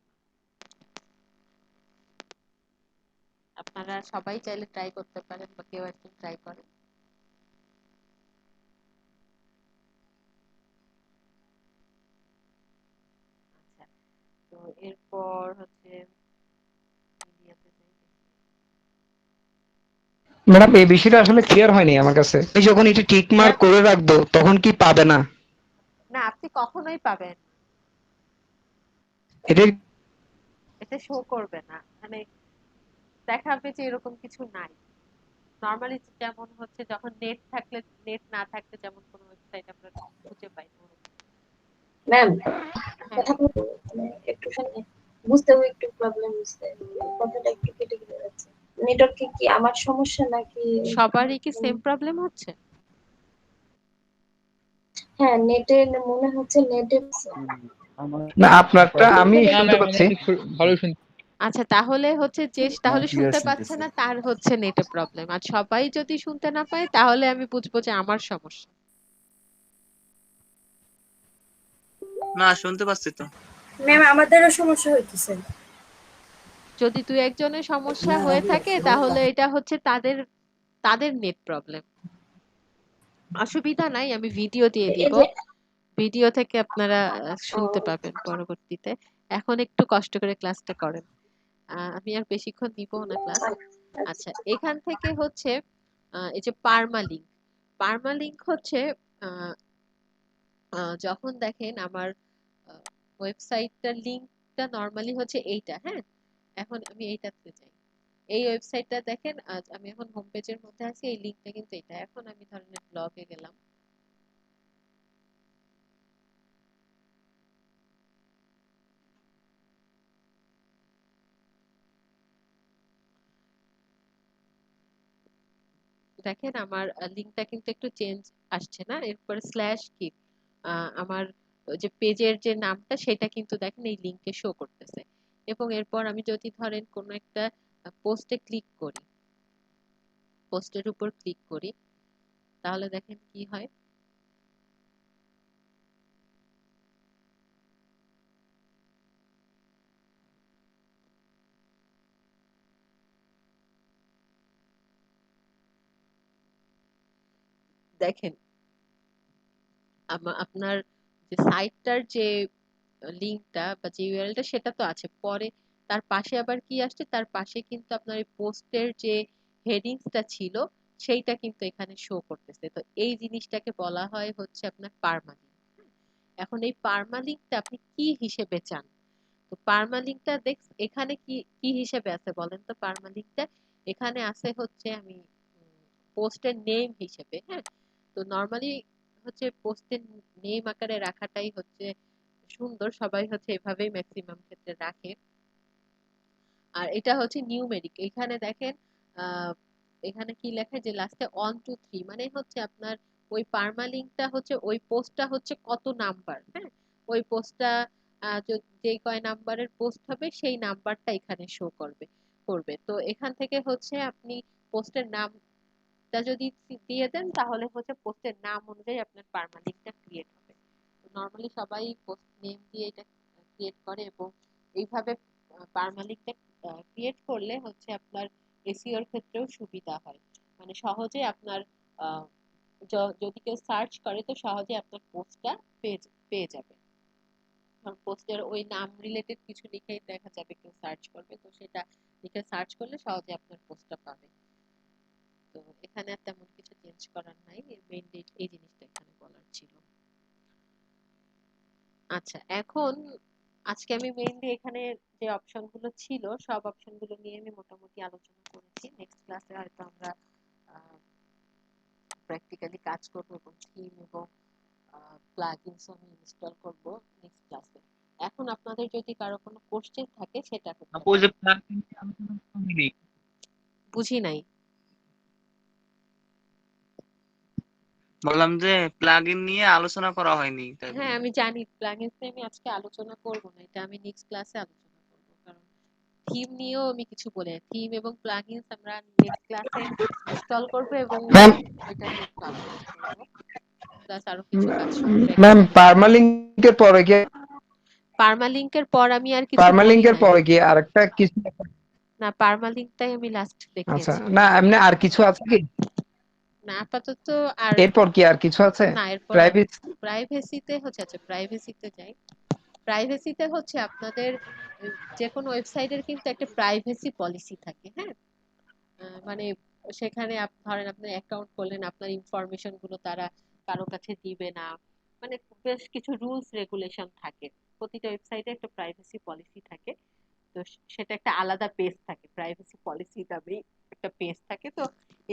আপনারা সবাই চাইলে ট্রাই করতে পারেন বা কেউ একজন ট্রাই করেন। আচ্ছা, তো এরপর হচ্ছে মিডিয়াতে যাই। ম্যাডাম এই বিষয়টা আসলে ক্লিয়ার হয়নি আমার কাছে। আমি যখন এটা টিক মার্ক ক্লিয়ার, করে রাখবো তখন কি পাবে না? না আপনি কখনোই পাবেন, এটা এটা শো করবে না, মানে দেখাবে যে এরকম কিছু নাই। নরমালি যেমন হচ্ছে যখন নেট থাকলে, নেট না থাকলে যেমন কোনো ওয়েবসাইট আমরা খুঁজে পাই না ওরকম। ম্যাম, হ্যাঁ কথা বলবো মানে একটুখানি বুঝতেও একটু প্রবলেম হচ্ছে, কথাটা একটু কেটে কেটে যাচ্ছে। নেটওয়ার্কে কি আমার সমস্যা নাকি? সবারই কি সেম প্রবলেম হচ্ছে? হ্যাঁ, নেটে মনে হচ্ছে নেটে না, আপনারটা আমি না শুনতে ম্যাম, পাচ্ছি। আমি ভালো শুনছি। আচ্ছা, তাহলে হচ্ছে যে তাহলে ক্লিয়ার শুনতে পাচ্ছে শুনতেছি। না তার হচ্ছে নেটে প্রবলেম, আর সবাই যদি শুনতে না পায় তাহলে আমি বুঝবো যে আমার সমস্যা। না শুনতে পাচ্ছি তো। ম্যাম আমাদেরও সমস্যা হইতেছে। যদি দুই একজনের সমস্যা হয়ে থাকে তাহলে এটা হচ্ছে তাদের তাদের নেট প্রবলেম। অসুবিধা নাই, আমি ভিডিও দিয়ে এই দিব, যে ভিডিও থেকে আপনারা ও শুনতে পাবেন পরবর্তীতে। এখন একটু কষ্ট করে ক্লাসটা করেন। আমি আর বেশিক্ষণ দিব না ক্লাস। আচ্ছা আচ্ছা, এখান থেকে হচ্ছে এই যে পার্মালিঙ্ক, পার্মালিঙ্ক হচ্ছে আহ, যখন দেখেন আমার ওয়েবসাইটটার লিঙ্কটা নরমালি হচ্ছে এইটা, হ্যাঁ। এখন আমি এইটাতে যাই, এই ওয়েবসাইটটা দেখেন, আমি এখন হোম পেজের মধ্যে আছি, এই লিঙ্কটা কিন্তু এটা। এখন আমি ধরেন ব্লগে গেলাম, দেখেন আমার লিঙ্কটা কিন্তু একটু চেঞ্জ আসছে না, এরপরে স্ল্যাশ কি আমার ওই যে পেজের যে নামটা সেটা কিন্তু দেখেন এই লিঙ্কে শো করতেছে। এবং এরপর আমি যদি ধরেন কোনো একটা পোস্টে ক্লিক করি, পোস্টের উপর ক্লিক করি, তাহলে দেখেন কি হয়। দেখেন আপনার যে সাইটটার যে লিংকটা বা যে ইউআরএলটা সেটা তো আছে, পরে তার পাশে আবার কি আসছে, তার পাশে কিন্তু আপনার এই পোস্টের যে হেডিংসটা ছিল সেইটা কিন্তু এখানে শো করতেছে। তো এই জিনিসটাকে বলা হয় হচ্ছে আপনার পার্মালিঙ্ক। এখন এই পার্মালিঙ্কটা আপনি কি হিসেবে চান? তো পার্মালিঙ্কটা দেখ এখানে কি কি হিসেবে আছে বলেন তো। পার্মালিঙ্কটা এখানে আছে হচ্ছে আমি পোস্টের নেম হিসেবে, হ্যাঁ। তো নরমালি হচ্ছে পোস্টের নেম আকারে রাখাটাই হচ্ছে সুন্দর, সবাই হচ্ছে এভাবেই ম্যাক্সিমাম ক্ষেত্রে রাখে। আর এটা হচ্ছে নিউমেরিক, এখানে দেখেন আহ, এখানে কি লেখা যে লাস্টে 1 2 3, মানে হচ্ছে আপনার ওই পার্মালিঙ্কটা হচ্ছে ওই পোস্টটা হচ্ছে কত নাম্বার, হ্যাঁ। ওই পোস্টটা যে কয় নাম্বারের পোস্ট হবে সেই নাম্বারটা এখানে শো করবে করবে। তো এখান থেকে হচ্ছে আপনি পোস্টের নামটা যদি দিয়ে দেন তাহলে হচ্ছে পোস্টের নাম অনুযায়ী আপনার পার্মালিঙ্কটা ক্রিয়েট হবে। নর্মালি সবাই পোস্ট নেম দিয়ে এটা ক্রিয়েট করে, এবং এইভাবে পার্মালিঙ্কটা ক্রিয়েট করলে হচ্ছে আপনার এসইওর ক্ষেত্রেও সুবিধা হয়। মানে সহজে আপনার আহ, যদি কেউ সার্চ করে তো সহজে আপনার পোস্টটা পেয়ে পেয়ে যাবে। কারণ পোস্টের ওই নাম রিলেটেড কিছু লিখেই দেখা যাবে কেউ সার্চ করবে, তো সেটা লিখে সার্চ করলে সহজে আপনার পোস্টটা পাবে। তো এখানে আর তেমন কিছু চেঞ্জ করার নাই, মেইনলি এই জিনিসটা এখানে বলার ছিল। আচ্ছা, এখন আজকে আমি মেইনলি এখানে যে অপশন গুলো ছিল সব অপশন গুলো নিয়ে আমি মোটামুটি আলোচনা করেছি। নেক্সট ক্লাসে হয়তো আমরা প্র্যাকটিক্যালি কাজ করব এবং থিম এবং প্লাগইনস আমি ইনস্টল করব নেক্সট ক্লাসে। এখন আপনাদের যদি কারো কোনো কোশ্চেন থাকে সেটা করতে আপু ওই যে পারেন। plugin নিয়ে আলোচনা হয়নি। বুঝি নাই। বললাম যে প্লাগইন নিয়ে আলোচনা করা হয়নি, তাই হ্যাঁ বললাম। আমি জানি, প্লাগইনস নিয়ে আমি আজকে আলোচনা করব না, এটা আমি নেক্সট ক্লাসে আলোচনা করব। কারণ থিম নিয়েও আমি কিছু বলি, থিম এবং প্লাগইনস আমরা নেক্সট ক্লাসে ইনস্টল করব এবং ম্যাম ওইটা নিয়ে একটু আলোচনা করব, প্লাস আরো কিছু কাজ ম্যাম প্র্যাকটিক্যালি করব। পার্মালিঙ্কের পরে কি পার্মালিংকের পর আমি আর কিছু বলি পার্মালিঙ্কের নাই। পরে কি আরেকটা কিছু? না, পার্মালিংকটাই আমি লাস্ট আচ্ছা, দেখিয়েছি। না এমনি আর কিছু আছে কি না আপাতত আর এরপর, কি আর কিছু আছে? না, এরপর আর প্রাইভেট। প্রাইভেসিতে হচ্ছে, আচ্ছা প্রাইভেসিতে যাই। প্রাইভেসিতে হচ্ছে আপনাদের যে কোনো ওয়েবসাইটের কিন্তু একটা প্রাইভেসি পলিসি থাকে, হ্যাঁ। মানে সেখানে ধরেন আপনি অ্যাকাউন্ট করলেন, আপনার ইনফরমেশন গুলো তারা কারো কাছে দিবে না, মানে বেশ কিছু রুলস রেগুলেশন থাকে। প্রতিটা ওয়েবসাইটে একটা প্রাইভেসি পলিসি থাকে। তো সেটা একটা আলাদা পেজ থাকে, প্রাইভেসি পলিসি নামেই একটা পেজ থাকে। তো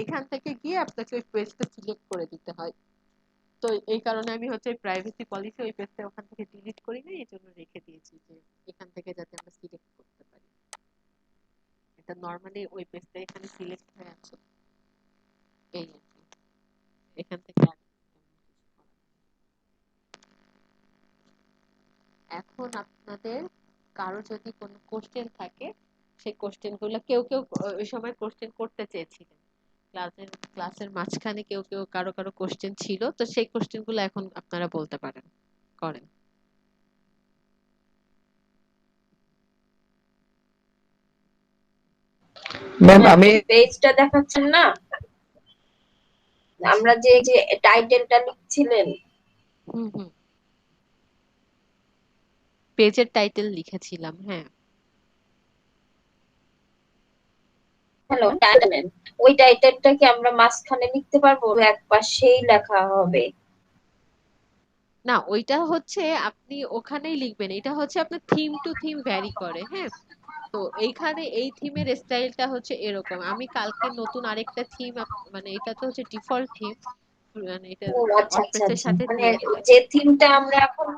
এখান থেকে গিয়ে আপনাকে ওই পেজটা সিলেক্ট করে দিতে হয়। তো এই কারণে আমি হচ্ছে প্রাইভেসি পলিসি ওই পেজটা ওখান থেকে ডিলিট করি না, এই জন্য রেখে দিয়েছি যে এখান থেকে যাতে আমরা সিলেক্ট করতে পারি। এটা নর্মালি ওই পেজটা এখানে সিলেক্ট হয়ে আছে, এই আর কি। এখান থেকে আর তেমন কিছু করার নেই। এখন আপনাদের কারো যদি কোনো কোশ্চেন থাকে, সেই কোশ্চেন গুলো কেউ কেউ ওই সময় কোশ্চেন করতে চেয়েছিলেন ক্লাসের মাঝখানে, কেউ কেউ কারো কারো কোশ্চেন ছিল, তো সেই কোশ্চেন গুলো এখন আপনারা বলতে পারেন, করেন। ম্যাম হ্যাঁ, আমি পেজটা দেখাচ্ছেন না, আমরা যে টাইটেলটা লিখছিলেন, হুম হুম পেজের টাইটেল লিখেছিলাম, হ্যাঁ। হ্যালো টাইটেল, ওই টাইটেলটা কি আমরা মাঝখানে লিখতে পারবো, এক পাশেই লেখা হবে? না, ওইটা হচ্ছে আপনি ওখানেই লিখবেন, এটা হচ্ছে আপনার থিম টু থিম ভ্যারি করে, হ্যাঁ। তো এইখানে এই থিমের স্টাইলটা হচ্ছে এরকম, আমি কালকে নতুন আরেকটা থিম, মানে এটা তো হচ্ছে ডিফল্ট থিম, মানে এটা ও আচ্ছা আচ্ছা ওয়ার্ডপ্রেসের আচ্ছা, সাথে মানে দিয়েছে। যে থিমটা আমরা এখন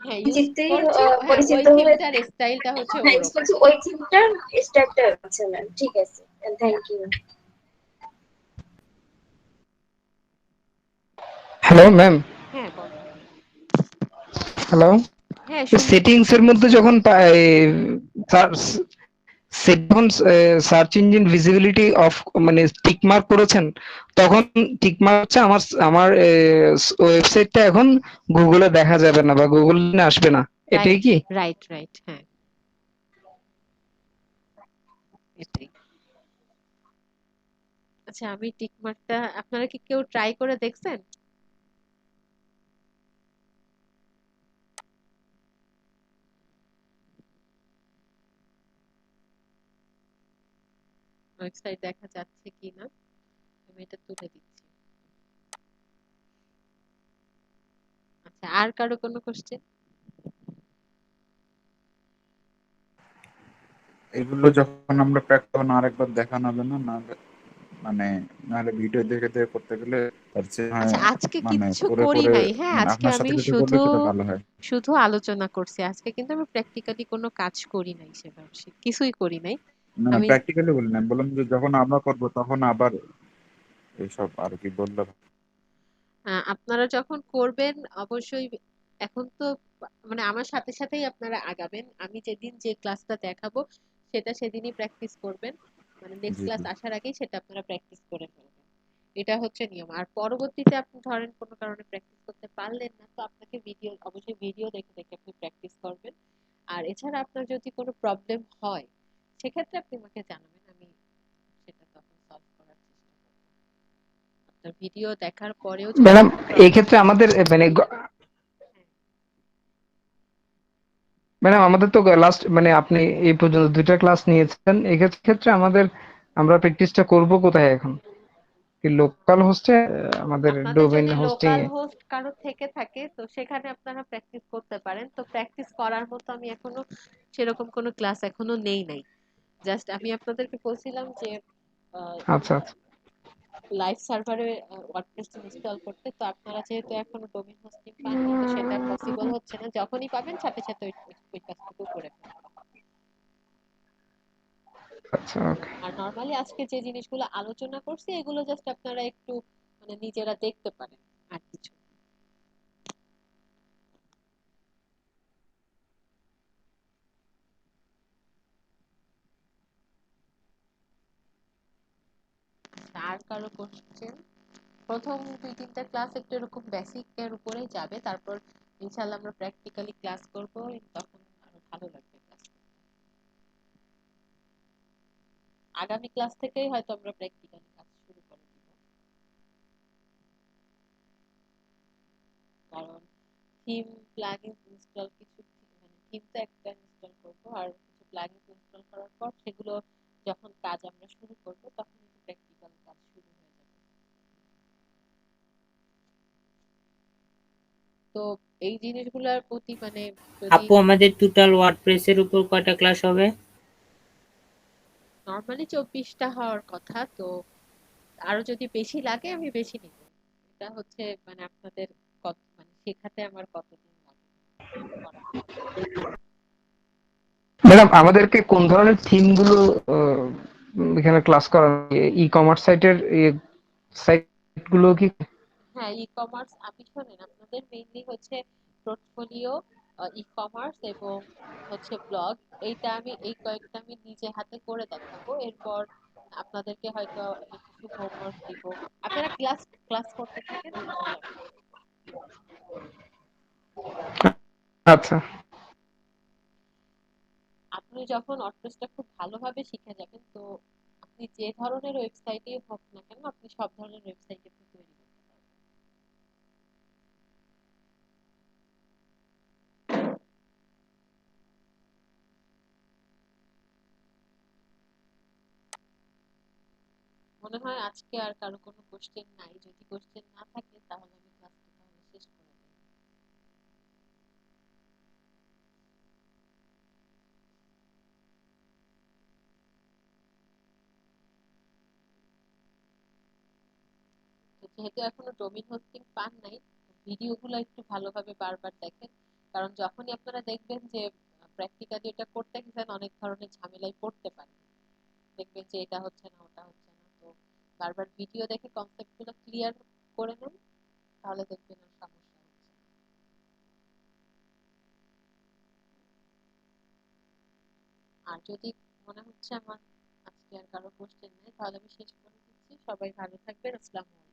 হ্যাঁ ইউজ পরিচিতি করছি, হ্যাঁ ওই পরিচিত হয়ে, থিমটার স্টাইলটা হচ্ছে হ্যাঁ use ওরকম। করছি, ওই থিমটার স্টাইলটা আছে ম্যাম, ঠিক আছে, থ্যাংক ইউ। হ্যালো ম্যাম, হ্যাঁ বলো। হ্যালো, হ্যাঁ শুনতে সেটিংস এর মধ্যে যখন যখন সার্চ ইঞ্জিন ভিজিবিলিটি অফ মানে টিক মার্ক করেছেন, তখন টিক মার্ক হচ্ছে আমার আমার ওয়েবসাইটটা এখন গুগলে দেখা যাবে না বা গুগলে আসবে না, এটাই রাইট কি? রাইট রাইট, হ্যাঁ এটাই। আচ্ছা আমি টিক মার্কটা, আপনারা কি কেউ ট্রাই করে দেখছেন? ওয়েবসাইট দেখা যাচ্ছে কিনা, আমি এটা তুলে দিচ্ছি। আচ্ছা আর কারো কোনো কোশ্চেন? এগুলো যখন আমরা প্র্যাকটিস তখন আরেকবার দেখানো হবে না, না মানে নাহলে ভিডিও দেখে দেখে করতে গেলে তার চেয়ে হয় আচ্ছা আজকে মানে কিচ্ছু পড়ে করি পড়ে নাই, হ্যাঁ মানে আজকে আপনার আমি সাথে সাথে করলে শুধু সেটা ভালো হয়। শুধু আলোচনা করছি, আজকে কিন্তু আমি প্র্যাকটিক্যালি কোনো কাজ করি নাই, সেভাবে কিছুই করি নাই না না আমি। প্র্যাকটিক্যালি বলি না, বললাম যে যখন আমরা করবো তখন আবার এইসব আর কি বললে। আপনারা যখন করবেন অবশ্যই, এখন তো মানে আমার সাথে সাথেই আপনারা আগাবেন, আমি যেদিন যে ক্লাসটা দেখাবো সেটা সেদিনই প্র্যাকটিস করবেন, মানে নেক্সট জি ক্লাস জি আসার আগেই সেটা আপনারা প্র্যাকটিস করে ফেলবেন, এটা হচ্ছে নিয়ম। আর পরবর্তীতে আপনি ধরেন কোনো কারণে প্র্যাকটিস করতে পারলেন না, তো আপনাকে ভিডিও, অবশ্যই ভিডিও দেখে দেখে আপনি প্র্যাকটিস করবেন। আর এছাড়া আপনার যদি কোনো প্রবলেম হয় সেক্ষেত্রে আপনি আমাকে জানাবেন, আমি সেটা তখন সলভ করার চেষ্টা করব। আপনার ভিডিও দেখার পরেও যদি ম্যাডাম কোনো এই প্রবলেম ক্ষেত্রে থাকে। আমাদের মানে ম্যাডাম আমাদের তো লাস্ট মানে আপনি এই পর্যন্ত 2টা ক্লাস নিয়েছেন, এই ক্ষেত্রে আমাদের আমরা প্র্যাকটিসটা করব কোথায় এখন? কি লোকাল হোস্টে, আমাদের আপনাদের ডোমেইন যদি হোস্টিং লোকাল এ? হোস্ট কারো থেকে থাকে তো সেখানে আপনারা প্র্যাকটিস করতে পারেন, তো প্র্যাকটিস করার মতো আমি এখনো সেরকম কোনো ক্লাস এখনো নেই নাই। জাস্ট আমি আপনাদেরকে বলছিলাম যে আচ্ছা আচ্ছা লাইভ সার্ভারে ওয়ার্ডপ্রেস ইনস্টল করতে, তো আপনারা যেহেতু এখনো ডোমেইন হোস্টিং পাননি তো সেটা পসিবল হচ্ছে না, যখনই পাবেন সাথে সাথে ওই কাজটুকু করে ফেলবেন। আচ্ছা ওকে। আর নরমালি আজকে যে জিনিসগুলো আলোচনা করছি এগুলো জাস্ট আপনারা একটু মানে নিজেরা দেখতে পারেন, আর কিছু না। আর কারো কোশ্চেন? প্রথম 2-3টা ক্লাস একটু এরকম বেসিক এর উপরেই যাবে, তারপর ইনশাআল্লাহ আমরা প্র্যাকটিক্যালি ক্লাস করব, তখন আরো ভালো লাগবে ক্লাস। আগামী ক্লাস থেকেই হয়তো আমরা প্র্যাকটিক্যালি কাজ শুরু করে দিব, কারণ থিম প্লাগইন ইনস্টল কিছু, মানে থিম তো একটা ইনস্টল করব, আর কিছু প্লাগইন ইনস্টল করার পর সেগুলো যখন কাজ আমরা শুরু করব তখন একটু প্র্যাকটিক্যাল কাজ শুরু হয়ে যাবে। তো এই জিনিসগুলোর প্রতি মানে যদি আপু আমাদের টোটাল ওয়ার্ডপ্রেসের উপর কয়টা ক্লাস হবে? নরমালি 24টা হওয়ার কথা, তো আরো যদি বেশি লাগে আমি বেশি নিব, এটা হচ্ছে মানে আপনাদের কত মানে শেখাতে আমার কতদিন লাগে করাতে। ম্যাডাম আমাদেরকে কোন ধরনের থিম গুলো এখানে ক্লাস করা, ই কমার্স সাইটের সাইট গুলো কি? হ্যাঁ ই কমার্স, আপনি শোনেন আপনাদের মেইনলি হচ্ছে পোর্টফোলিও, ই কমার্স এবং হচ্ছে ব্লগ, এইটা আমি এই কয়েকটা আমি নিজে হাতে করে দেখাবো, এরপর আপনাদেরকে হয়তো আমি কিছু হোমওয়ার্ক দিব, আপনারা ক্লাস ক্লাস করতে থাকেন, ভালো লাগবে। আচ্ছা আপনি যখন ওয়ার্ডপ্রেসটা খুব ভালোভাবে শিখে যাবেন, তো আপনি যে ধরনের ওয়েবসাইটই হোক না কেন, আপনি সব ধরনের ওয়েবসাইট তৈরি করতে পারবেন। মনে হয় আজকে আর কারো কোনো কোশ্চেন নাই। যদি কোশ্চেন না থাকে তাহলে আমি ক্লাসটা তাহলে শেষ করে দেব। তো যেহেতু এখনো ডোমেইন হোস্টিং পান নাই, ভিডিওগুলো একটু ভালোভাবে বারবার দেখেন, কারণ যখনই আপনারা দেখবেন যে প্র্যাকটিক্যালি এটা করতে গেছেন অনেক ধরনের ঝামেলায় পড়তে পারেন, দেখবেন যে এটা হচ্ছে না ওটা হচ্ছে না। তো বারবার ভিডিও দেখে কনসেপ্টগুলো ক্লিয়ার করে নেন, তাহলে দেখবেন আর সমস্যা হচ্ছে না। আর যদি মনে হচ্ছে আমার আজকে আর কারো কোশ্চেন নেই, তাহলে আমি শেষ করে দিচ্ছি। সবাই ভালো থাকবেন। আসসালামু আলাইকুম।